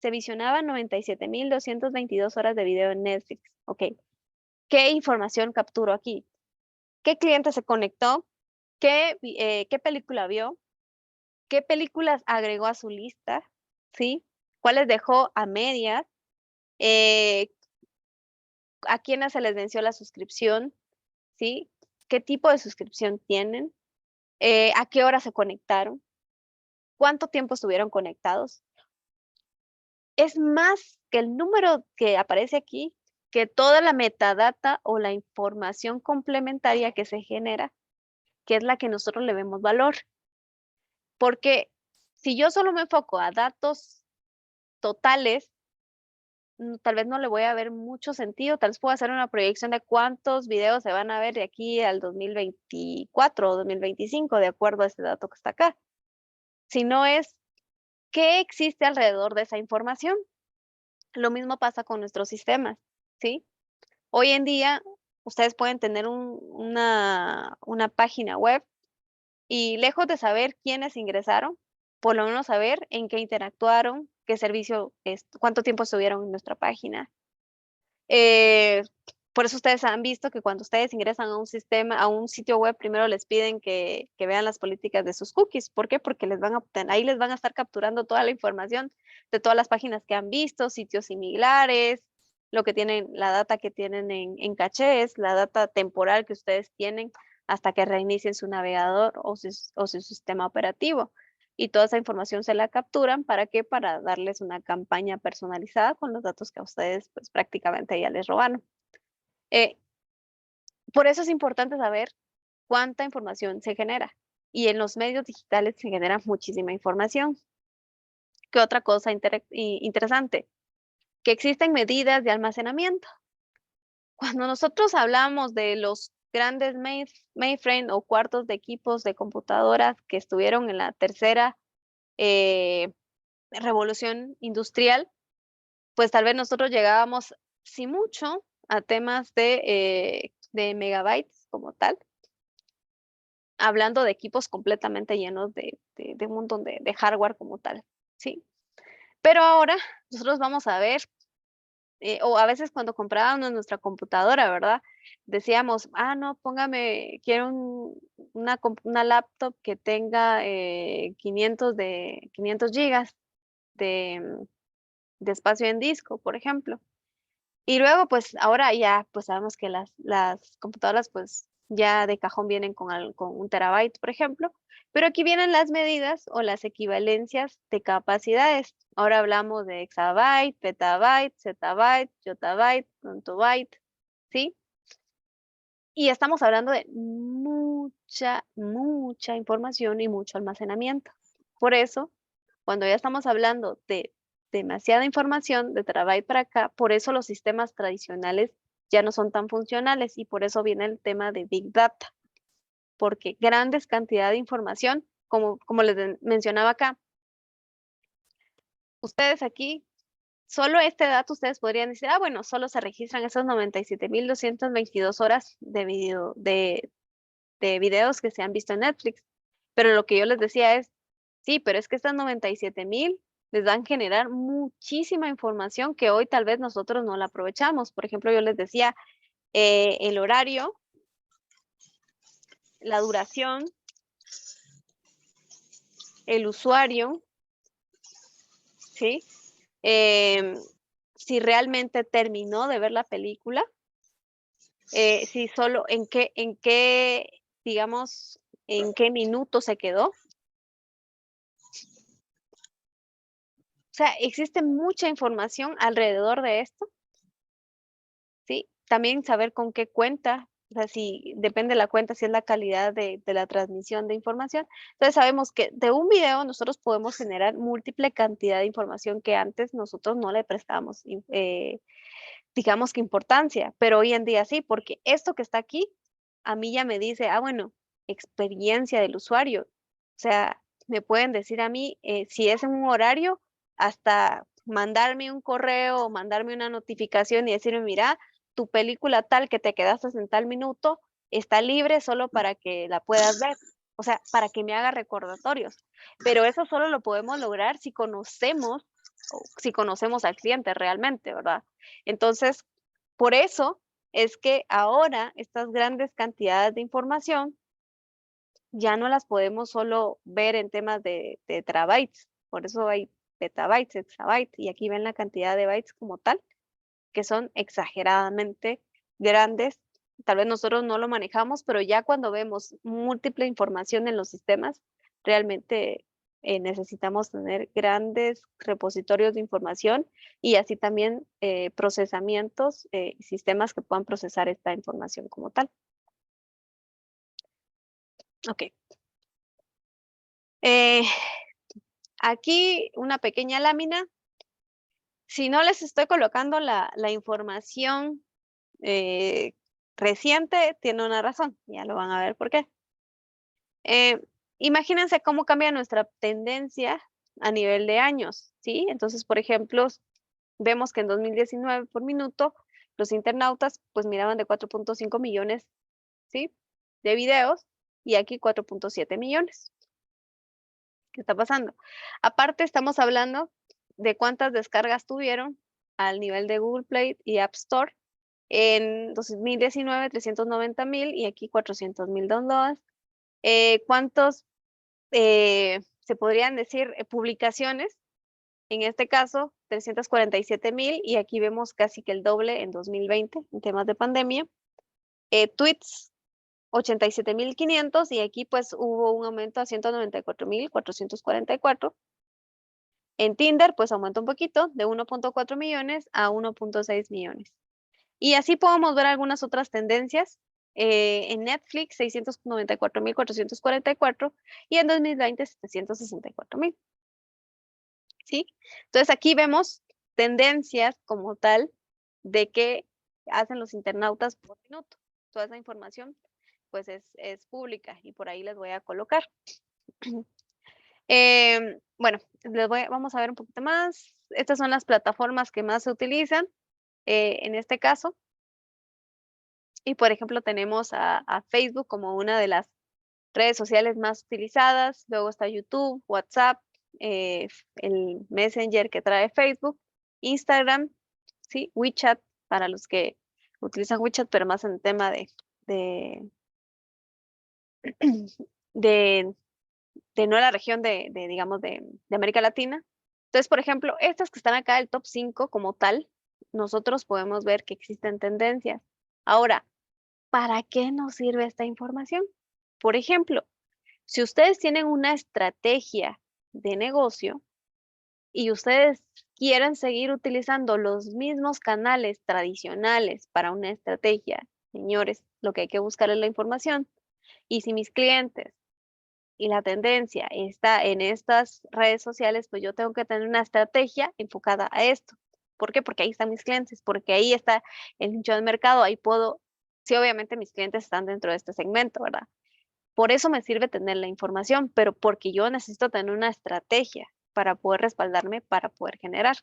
se visionaban 97.222 horas de video en Netflix. Ok, ¿qué información capturo aquí? ¿Qué cliente se conectó? ¿Qué película vio? ¿Qué películas agregó a su lista? ¿Sí? ¿Cuáles dejó a medias? ¿A quiénes se les venció la suscripción? ¿Sí? ¿Qué tipo de suscripción tienen? ¿A qué hora se conectaron? ¿Cuánto tiempo estuvieron conectados? Es más que el número que aparece aquí, que toda la metadata o la información complementaria que se genera, que es la que nosotros le vemos valor. Porque si yo solo me enfoco a datos totales, tal vez no le voy a ver mucho sentido. Tal vez puedo hacer una proyección de cuántos videos se van a ver de aquí al 2024 o 2025, de acuerdo a este dato que está acá. Si no es, ¿qué existe alrededor de esa información? Lo mismo pasa con nuestros sistemas, ¿sí? Hoy en día, ustedes pueden tener una página web y lejos de saber quiénes ingresaron, por lo menos saber en qué interactuaron, qué servicio, cuánto tiempo estuvieron en nuestra página. Por eso ustedes han visto que cuando ustedes ingresan a un sistema, a un sitio web, primero les piden que vean las políticas de sus cookies. ¿Por qué? Porque ahí les van a estar capturando toda la información de todas las páginas que han visto, sitios similares, lo que tienen, la data que tienen en cachés, la data temporal que ustedes tienen hasta que reinicien su navegador o su sistema operativo. Y toda esa información se la capturan, ¿para qué? Para darles una campaña personalizada con los datos que a ustedes pues prácticamente ya les robaron. Por eso es importante saber cuánta información se genera. Y en los medios digitales se genera muchísima información. ¿Qué otra cosa interesante? Que existen medidas de almacenamiento. Cuando nosotros hablamos de los grandes mainframe o cuartos de equipos de computadoras que estuvieron en la tercera revolución industrial, pues tal vez nosotros llegábamos, si mucho, a temas de megabytes como tal, hablando de equipos completamente llenos de un montón de hardware como tal, ¿sí? Pero ahora nosotros vamos a ver, o a veces cuando comprábamos nuestra computadora, ¿verdad? Decíamos, no, quiero una laptop que tenga 500 gigas de espacio en disco, por ejemplo. Y luego, pues ahora ya pues sabemos que las computadoras pues ya de cajón vienen con 1 TB, por ejemplo, pero aquí vienen las medidas o las equivalencias de capacidades. Ahora hablamos de exabyte, petabyte, zettabyte, yottabyte, nontobyte, ¿sí? Y estamos hablando de mucha información y mucho almacenamiento. Por eso, cuando ya estamos hablando de demasiada información, de terabyte para acá, por eso los sistemas tradicionales ya no son tan funcionales y por eso viene el tema de Big Data, porque grandes cantidades de información como les mencionaba acá, ustedes aquí, solo este dato ustedes podrían decir, ah, bueno, solo se registran esas 97.222 horas de de videos que se han visto en Netflix. Pero lo que yo les decía es, sí, pero es que estas 97.000 les van a generar muchísima información que hoy tal vez nosotros no la aprovechamos. Por ejemplo, yo les decía el horario, la duración, el usuario, ¿sí? Si realmente terminó de ver la película, si solo digamos, en qué minuto se quedó. O sea, existe mucha información alrededor de esto, ¿sí? También saber con qué cuenta, o sea, si depende de la cuenta, si es la calidad de la transmisión de información. Entonces sabemos que de un video nosotros podemos generar múltiple cantidad de información que antes nosotros no le prestábamos, digamos que importancia, pero hoy en día sí, porque esto que está aquí, a mí ya me dice, ah, bueno, experiencia del usuario. O sea, me pueden decir a mí, si es en un horario, hasta mandarme un correo o mandarme una notificación y decirme, mira, tu película tal que te quedaste en tal minuto está libre solo para que la puedas ver. O sea, para que me haga recordatorios. Pero eso solo lo podemos lograr si conocemos, o si conocemos al cliente realmente, ¿verdad? Entonces, por eso es que ahora estas grandes cantidades de información ya no las podemos solo ver en temas de terabytes, por eso hay petabytes, exabytes, y aquí ven la cantidad de bytes como tal, que son exageradamente grandes. Tal vez nosotros no lo manejamos, pero ya cuando vemos múltiple información en los sistemas, realmente necesitamos tener grandes repositorios de información y así también procesamientos, sistemas que puedan procesar esta información como tal. Ok. Eh, Aquí una pequeña lámina. Si no les estoy colocando la información eh, reciente, tiene una razón. Ya lo van a ver por qué. Imagínense cómo cambia nuestra tendencia a nivel de años, ¿sí? Entonces, por ejemplo, vemos que en 2019 por minuto, los internautas pues miraban de 4.5 millones, ¿sí? De videos y aquí 4.7 millones. ¿Qué está pasando? Aparte, estamos hablando de cuántas descargas tuvieron al nivel de Google Play y App Store. En 2019, 390.000 y aquí 400.000 downloads. ¿Cuántos se podrían decir publicaciones? En este caso, 347.000 y aquí vemos casi que el doble en 2020 en temas de pandemia. Tweets, 87.500 y aquí pues hubo un aumento a 194.444. En Tinder pues aumentó un poquito de 1.4 millones a 1.6 millones. Y así podemos ver algunas otras tendencias. En Netflix, 694.444 y en 2020, 764.000. ¿Sí? Entonces aquí vemos tendencias como tal de qué hacen los internautas por minuto. Toda esa información pues es pública y por ahí les voy a colocar. Bueno, vamos a ver un poquito más. Estas son las plataformas que más se utilizan en este caso. Y por ejemplo tenemos a Facebook como una de las redes sociales más utilizadas. Luego está YouTube, WhatsApp, el Messenger que trae Facebook, Instagram, ¿sí? WeChat para los que utilizan WeChat, pero más en el tema de, de, de no la región digamos, de América Latina. Entonces, por ejemplo, estas que están acá, el top 5 como tal, nosotros podemos ver que existen tendencias. Ahora, ¿para qué nos sirve esta información? Por ejemplo, si ustedes tienen una estrategia de negocio y ustedes quieren seguir utilizando los mismos canales tradicionales para una estrategia, señores, lo que hay que buscar es la información. Y si mis clientes y la tendencia está en estas redes sociales, pues yo tengo que tener una estrategia enfocada a esto. ¿Por qué? Porque ahí están mis clientes, porque ahí está el nicho de mercado, ahí puedo, sí, obviamente mis clientes están dentro de este segmento, ¿verdad? Por eso me sirve tener la información, pero porque yo necesito tener una estrategia para poder respaldarme, para poder generar.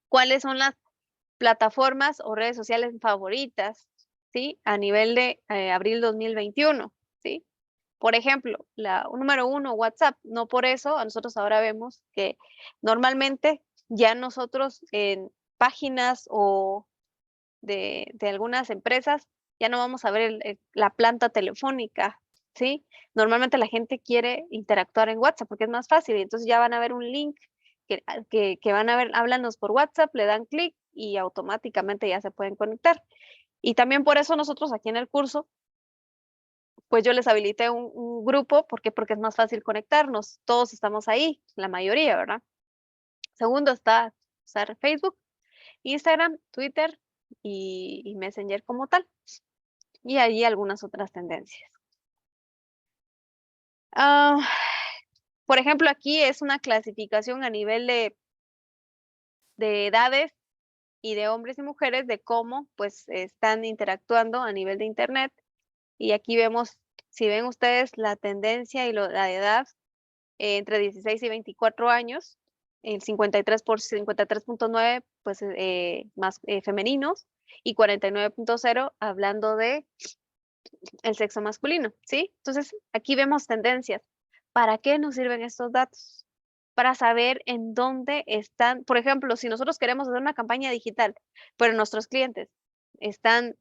¿Cuáles son las plataformas o redes sociales favoritas, ¿sí? A nivel de abril 2021, ¿sí? Por ejemplo, la número 1, WhatsApp. No por eso, a nosotros ahora vemos que normalmente ya nosotros en páginas o de algunas empresas ya no vamos a ver la planta telefónica, ¿sí? Normalmente la gente quiere interactuar en WhatsApp porque es más fácil y entonces ya van a ver un link que van a ver, háblanos por WhatsApp, le dan clic y automáticamente ya se pueden conectar. Y también por eso nosotros aquí en el curso, pues yo les habilité un grupo, ¿por qué? Porque es más fácil conectarnos, todos estamos ahí, la mayoría, ¿verdad? Segundo está usar Facebook, Instagram, Twitter y Messenger como tal. Y ahí algunas otras tendencias. Ah, por ejemplo, aquí es una clasificación a nivel de edades y de hombres y mujeres de cómo pues están interactuando a nivel de internet. Y aquí vemos, si ven ustedes la tendencia y la edad entre 16 y 24 años, el 53 por 53.9 pues más femeninos y 49.0 hablando de el sexo masculino, ¿sí? Entonces, aquí vemos tendencias. ¿Para qué nos sirven estos datos? Para saber en dónde están, por ejemplo, si nosotros queremos hacer una campaña digital, pero nuestros clientes están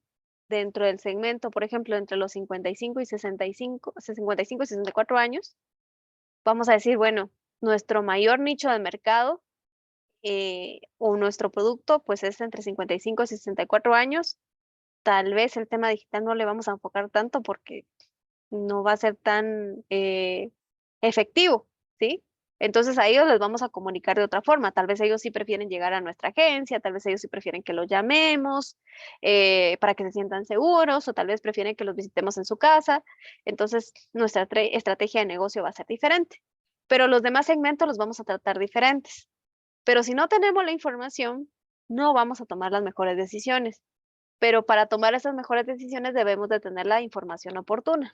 dentro del segmento, por ejemplo, entre los 55 y 65, 55 y 64 años, vamos a decir, bueno, nuestro mayor nicho de mercado o nuestro producto, pues es entre 55 y 64 años. Tal vez el tema digital no le vamos a enfocar tanto porque no va a ser tan efectivo, ¿sí? Entonces a ellos les vamos a comunicar de otra forma. Tal vez ellos sí prefieren llegar a nuestra agencia, tal vez ellos sí prefieren que los llamemos para que se sientan seguros o tal vez prefieren que los visitemos en su casa. Entonces nuestra estrategia de negocio va a ser diferente. Pero los demás segmentos los vamos a tratar diferentes. Pero si no tenemos la información, no vamos a tomar las mejores decisiones. Pero para tomar esas mejores decisiones debemos de tener la información oportuna.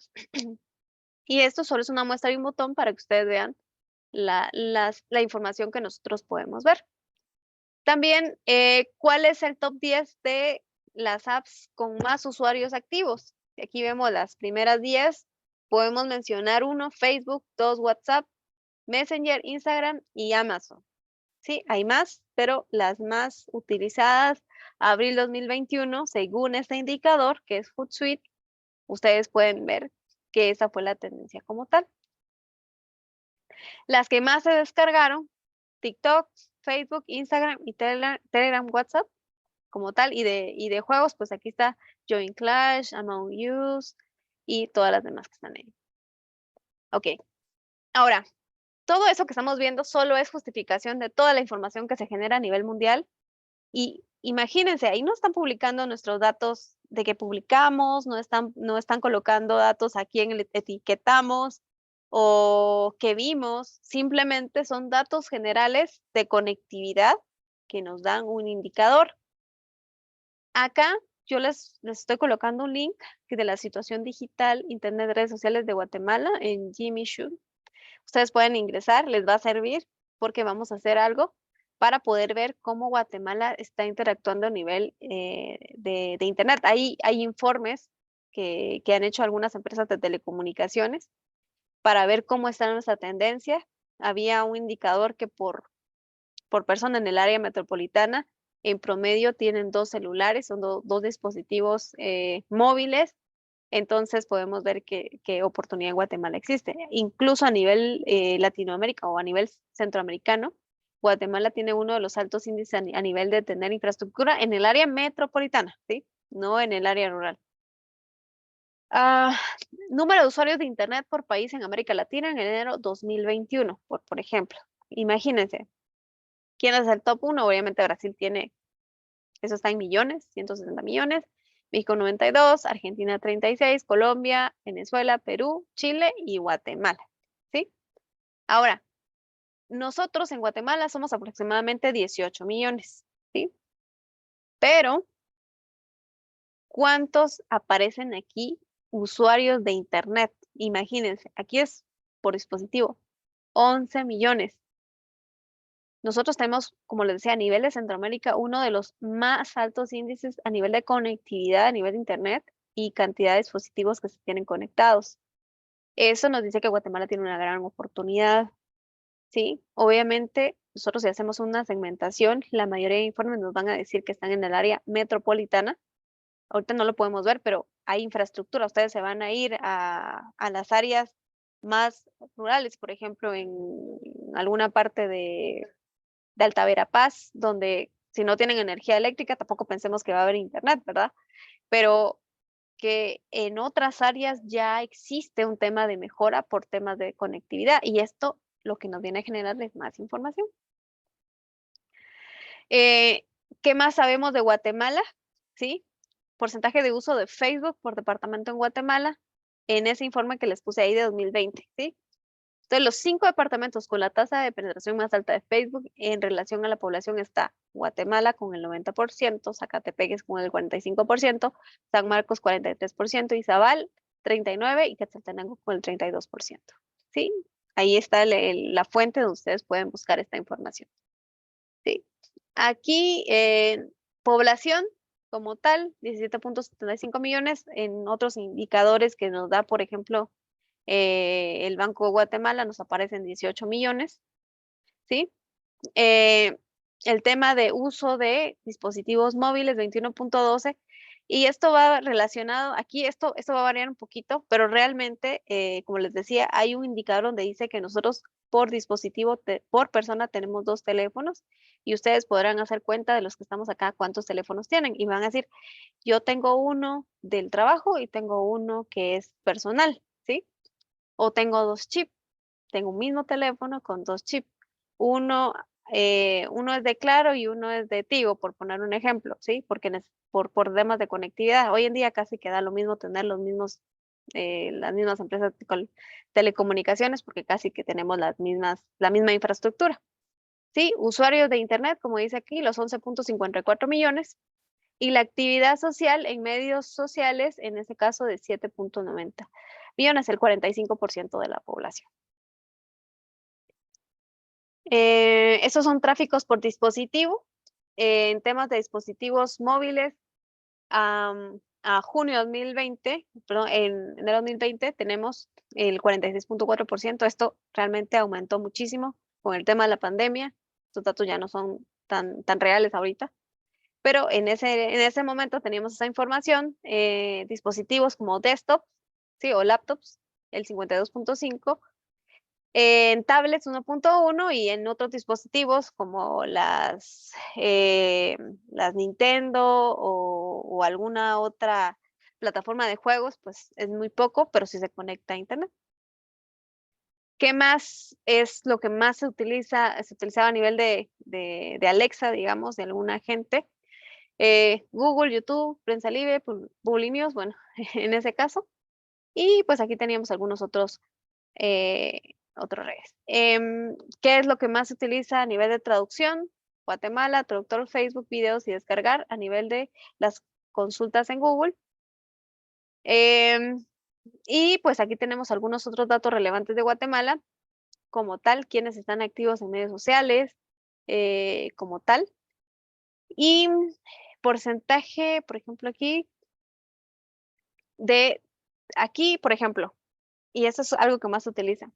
Y esto solo es una muestra y un botón para que ustedes vean la información que nosotros podemos ver. También, ¿cuál es el top 10 de las apps con más usuarios activos? Aquí vemos las primeras 10. Podemos mencionar 1, Facebook, 2, WhatsApp, Messenger, Instagram y Amazon. Sí, hay más, pero las más utilizadas, abril 2021, según este indicador, que es Hootsuite, ustedes pueden ver que esa fue la tendencia como tal. Las que más se descargaron, TikTok, Facebook, Instagram y Telegram, WhatsApp como tal. Y de juegos, pues aquí está Join Clash, Among Us y todas las demás que están ahí. Ok, ahora, todo eso que estamos viendo solo es justificación de toda la información que se genera a nivel mundial. Y imagínense, ahí no están publicando nuestros datos de que publicamos, no están colocando datos a quién le etiquetamos o que vimos, simplemente son datos generales de conectividad que nos dan un indicador. Acá yo les estoy colocando un link de la situación digital, Internet, redes sociales de Guatemala en Jimmy Choo. Ustedes pueden ingresar, les va a servir porque vamos a hacer algo para poder ver cómo Guatemala está interactuando a nivel de Internet. Hay informes que han hecho algunas empresas de telecomunicaciones para ver cómo está nuestra tendencia. Había un indicador que por persona en el área metropolitana, en promedio tienen 2 celulares, son dos dispositivos móviles. Entonces podemos ver qué oportunidad en Guatemala existe. Incluso a nivel Latinoamérica o a nivel centroamericano, Guatemala tiene uno de los altos índices a nivel de tener infraestructura en el área metropolitana, ¿sí? No en el área rural. Número de usuarios de Internet por país en América Latina en enero 2021, por ejemplo. Imagínense, ¿quién es el top 1? Obviamente Brasil tiene, eso está en millones, 160 millones. México 92, Argentina 36, Colombia, Venezuela, Perú, Chile y Guatemala, ¿sí? Ahora, nosotros en Guatemala somos aproximadamente 18 millones, ¿sí? Pero, ¿cuántos aparecen aquí usuarios de Internet? Imagínense, aquí es por dispositivo, 11 millones. Nosotros tenemos, como les decía, a nivel de Centroamérica, uno de los más altos índices a nivel de conectividad, a nivel de Internet y cantidad de dispositivos que se tienen conectados. Eso nos dice que Guatemala tiene una gran oportunidad, ¿sí? Obviamente, nosotros si hacemos una segmentación, la mayoría de informes nos van a decir que están en el área metropolitana. Ahorita no lo podemos ver, pero hay infraestructura. Ustedes se van a ir a las áreas más rurales, por ejemplo, en alguna parte de Alta Verapaz, donde si no tienen energía eléctrica, tampoco pensemos que va a haber internet, ¿verdad? Pero que en otras áreas ya existe un tema de mejora por temas de conectividad y esto lo que nos viene a generar es más información. Eh, ¿Qué más sabemos de Guatemala? ¿Sí? Porcentaje de uso de Facebook por departamento en Guatemala en ese informe que les puse ahí de 2020, ¿sí? Entonces, los 5 departamentos con la tasa de penetración más alta de Facebook en relación a la población está Guatemala con el 90%, Zacatepec con el 45%, San Marcos 43%, Izabal 39% y Quetzaltenango con el 32%. ¿Sí? Ahí está la fuente donde ustedes pueden buscar esta información. ¿Sí? Aquí, población como tal, 17.75 millones. En otros indicadores que nos da, por ejemplo, el Banco de Guatemala nos aparecen 18 millones, ¿sí? El tema de uso de dispositivos móviles, 21.12, y esto va relacionado, aquí esto va a variar un poquito, pero realmente, como les decía, hay un indicador donde dice que nosotros por dispositivo, por persona tenemos 2 teléfonos, y ustedes podrán hacer cuenta de los que estamos acá, cuántos teléfonos tienen, y van a decir, yo tengo uno del trabajo y tengo uno que es personal, ¿sí? O tengo 2 chips, tengo un mismo teléfono con 2 chips. Uno, uno es de Claro y uno es de Tigo, por poner un ejemplo, ¿sí? Porque por temas de conectividad, hoy en día casi queda lo mismo tener los mismos, las mismas empresas de telecomunicaciones, porque casi que tenemos la misma infraestructura. Sí, usuarios de Internet, como dice aquí, los 11.54 millones, y la actividad social en medios sociales, en este caso de 7.90 millones, el 45% de la población. Esos son tráficos por dispositivo. En temas de dispositivos móviles, a junio de 2020, perdón, en enero de 2020 tenemos el 46.4%. Esto realmente aumentó muchísimo con el tema de la pandemia. Estos datos ya no son tan reales ahorita. Pero en ese momento teníamos esa información, dispositivos como desktop, ¿sí? O laptops, el 52.5%, en tablets 1.1 y en otros dispositivos como las Nintendo o alguna otra plataforma de juegos, pues es muy poco, pero sí se conecta a Internet. ¿Qué más es lo que más se utilizaba a nivel de Alexa, digamos, de alguna gente? Google, YouTube, Prensa Libre, Publi News, bueno, en ese caso. Y pues aquí teníamos algunos otros redes. ¿Qué es lo que más se utiliza a nivel de traducción? Guatemala, traductor, Facebook, videos y descargar a nivel de las consultas en Google. Y pues aquí tenemos algunos otros datos relevantes de Guatemala, como tal, quienes están activos en medios sociales, como tal. Y porcentaje, por ejemplo, aquí, por ejemplo, y eso es algo que más se utiliza.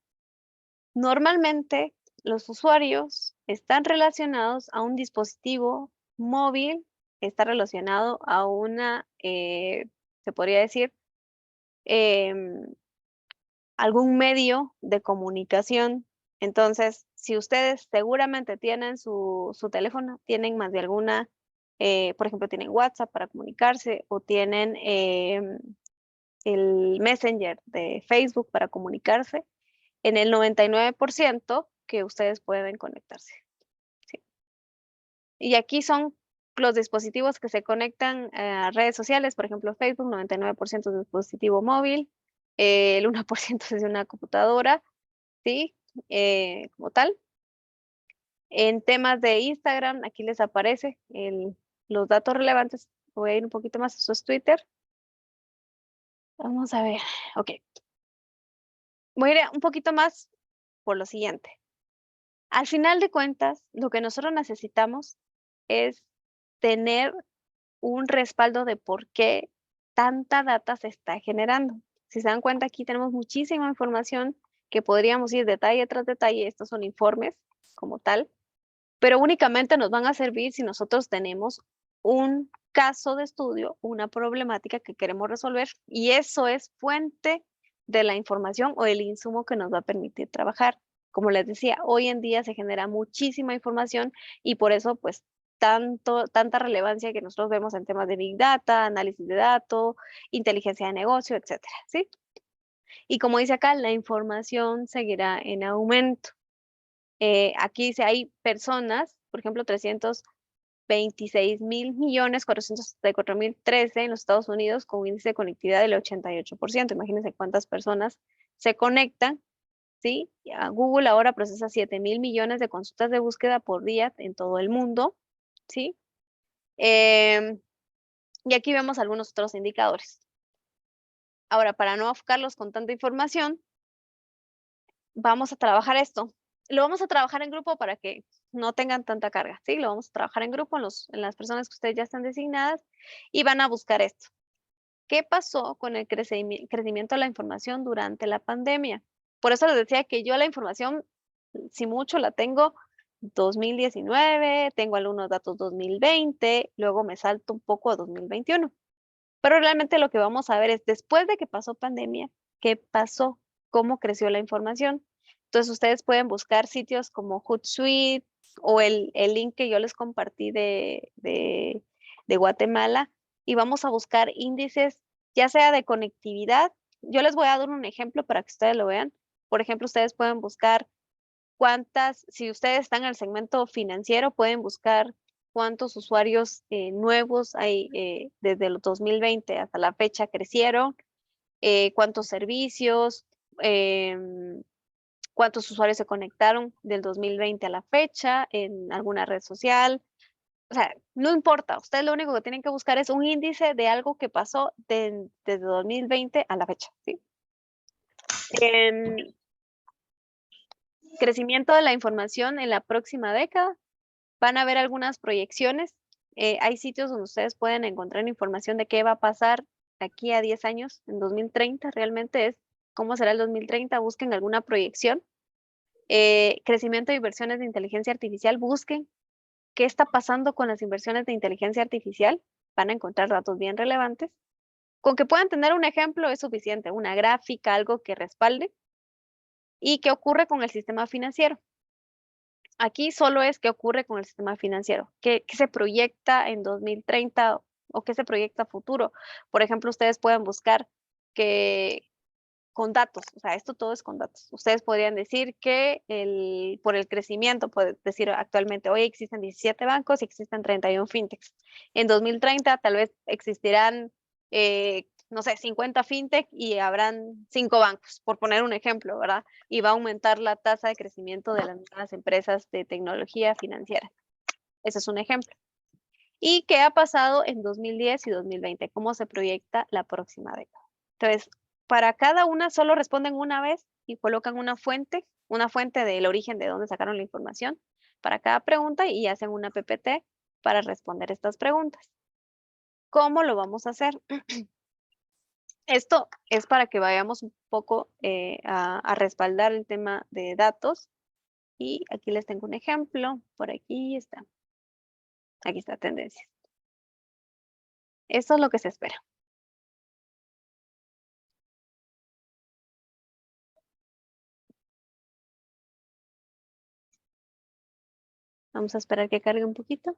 Normalmente los usuarios están relacionados a un dispositivo móvil, está relacionado a se podría decir, em, algún medio de comunicación. Entonces, si ustedes seguramente tienen su teléfono, tienen más de alguna, por ejemplo, tienen WhatsApp para comunicarse o tienen el Messenger de Facebook para comunicarse, en el 99% que ustedes pueden conectarse. ¿Sí? Y aquí son los dispositivos que se conectan a redes sociales, por ejemplo, Facebook, 99% de dispositivo móvil, el 1% es de una computadora, ¿sí? Como tal. En temas de Instagram, aquí les aparece los datos relevantes. Voy a ir un poquito más, eso es Twitter. Vamos a ver, ok. voy a ir un poquito más por lo siguiente. Al final de cuentas, lo que nosotros necesitamos es tener un respaldo de por qué tanta data se está generando. Si se dan cuenta, aquí tenemos muchísima información que podríamos ir detalle tras detalle. Estos son informes como tal, pero únicamente nos van a servir si nosotros tenemos un caso de estudio, una problemática que queremos resolver, y eso es fuente de la información o el insumo que nos va a permitir trabajar. Como les decía, hoy en día se genera muchísima información y por eso, pues, tanta relevancia que nosotros vemos en temas de Big Data, análisis de datos, inteligencia de negocio, etcétera, ¿sí? Y como dice acá, la información seguirá en aumento. Aquí dice, hay personas, por ejemplo, 326.464.013 en los Estados Unidos con un índice de conectividad del 88%. Imagínense cuántas personas se conectan, ¿sí? A Google ahora procesa 7.000 millones de consultas de búsqueda por día en todo el mundo, ¿sí? Y aquí vemos algunos otros indicadores. Ahora, para no enfocarlos con tanta información, vamos a trabajar esto. Lo vamos a trabajar en grupo para que no tengan tanta carga, ¿sí? Lo vamos a trabajar en grupo en las personas que ustedes ya están designadas y van a buscar esto. ¿Qué pasó con el crecimiento de la información durante la pandemia? Por eso les decía que yo la información, si mucho, la tengo 2019, tengo algunos datos 2020, luego me salto un poco a 2021. Pero realmente lo que vamos a ver es después de que pasó pandemia, ¿qué pasó? ¿Cómo creció la información? Entonces ustedes pueden buscar sitios como Hootsuite o el link que yo les compartí de Guatemala y vamos a buscar índices, ya sea de conectividad. Yo les voy a dar un ejemplo para que ustedes lo vean. Por ejemplo, ustedes pueden buscar si ustedes están en el segmento financiero, pueden buscar cuántos usuarios nuevos hay desde el 2020 hasta la fecha crecieron, cuántos servicios, cuántos usuarios se conectaron del 2020 a la fecha en alguna red social. O sea, no importa, ustedes lo único que tienen que buscar es un índice de algo que pasó desde 2020 a la fecha, ¿sí? Crecimiento de la información en la próxima década. Van a ver algunas proyecciones. Hay sitios donde ustedes pueden encontrar información de qué va a pasar de aquí a 10 años, en 2030. Realmente es cómo será el 2030. Busquen alguna proyección. Crecimiento de inversiones de inteligencia artificial. Busquen qué está pasando con las inversiones de inteligencia artificial. Van a encontrar datos bien relevantes. Con que puedan tener un ejemplo es suficiente, una gráfica, algo que respalde. ¿Y qué ocurre con el sistema financiero? Aquí solo es qué ocurre con el sistema financiero, qué se proyecta en 2030 o qué se proyecta a futuro. Por ejemplo, ustedes pueden buscar que con datos, o sea, esto todo es con datos. Ustedes podrían decir que por el crecimiento, puede decir actualmente, hoy existen 17 bancos y existen 31 fintechs. En 2030 tal vez existirán, no sé, 50 fintech y habrán 5 bancos, por poner un ejemplo, ¿verdad? Y va a aumentar la tasa de crecimiento de las nuevas empresas de tecnología financiera. Ese es un ejemplo. ¿Y qué ha pasado en 2010 y 2020? ¿Cómo se proyecta la próxima década? Entonces, para cada una solo responden una vez y colocan una fuente del origen de dónde sacaron la información para cada pregunta y hacen una PPT para responder estas preguntas. ¿Cómo lo vamos a hacer? Esto es para que vayamos un poco a respaldar el tema de datos y aquí les tengo un ejemplo. Por aquí está. Aquí está tendencia. Esto es lo que se espera. Vamos a esperar que cargue un poquito.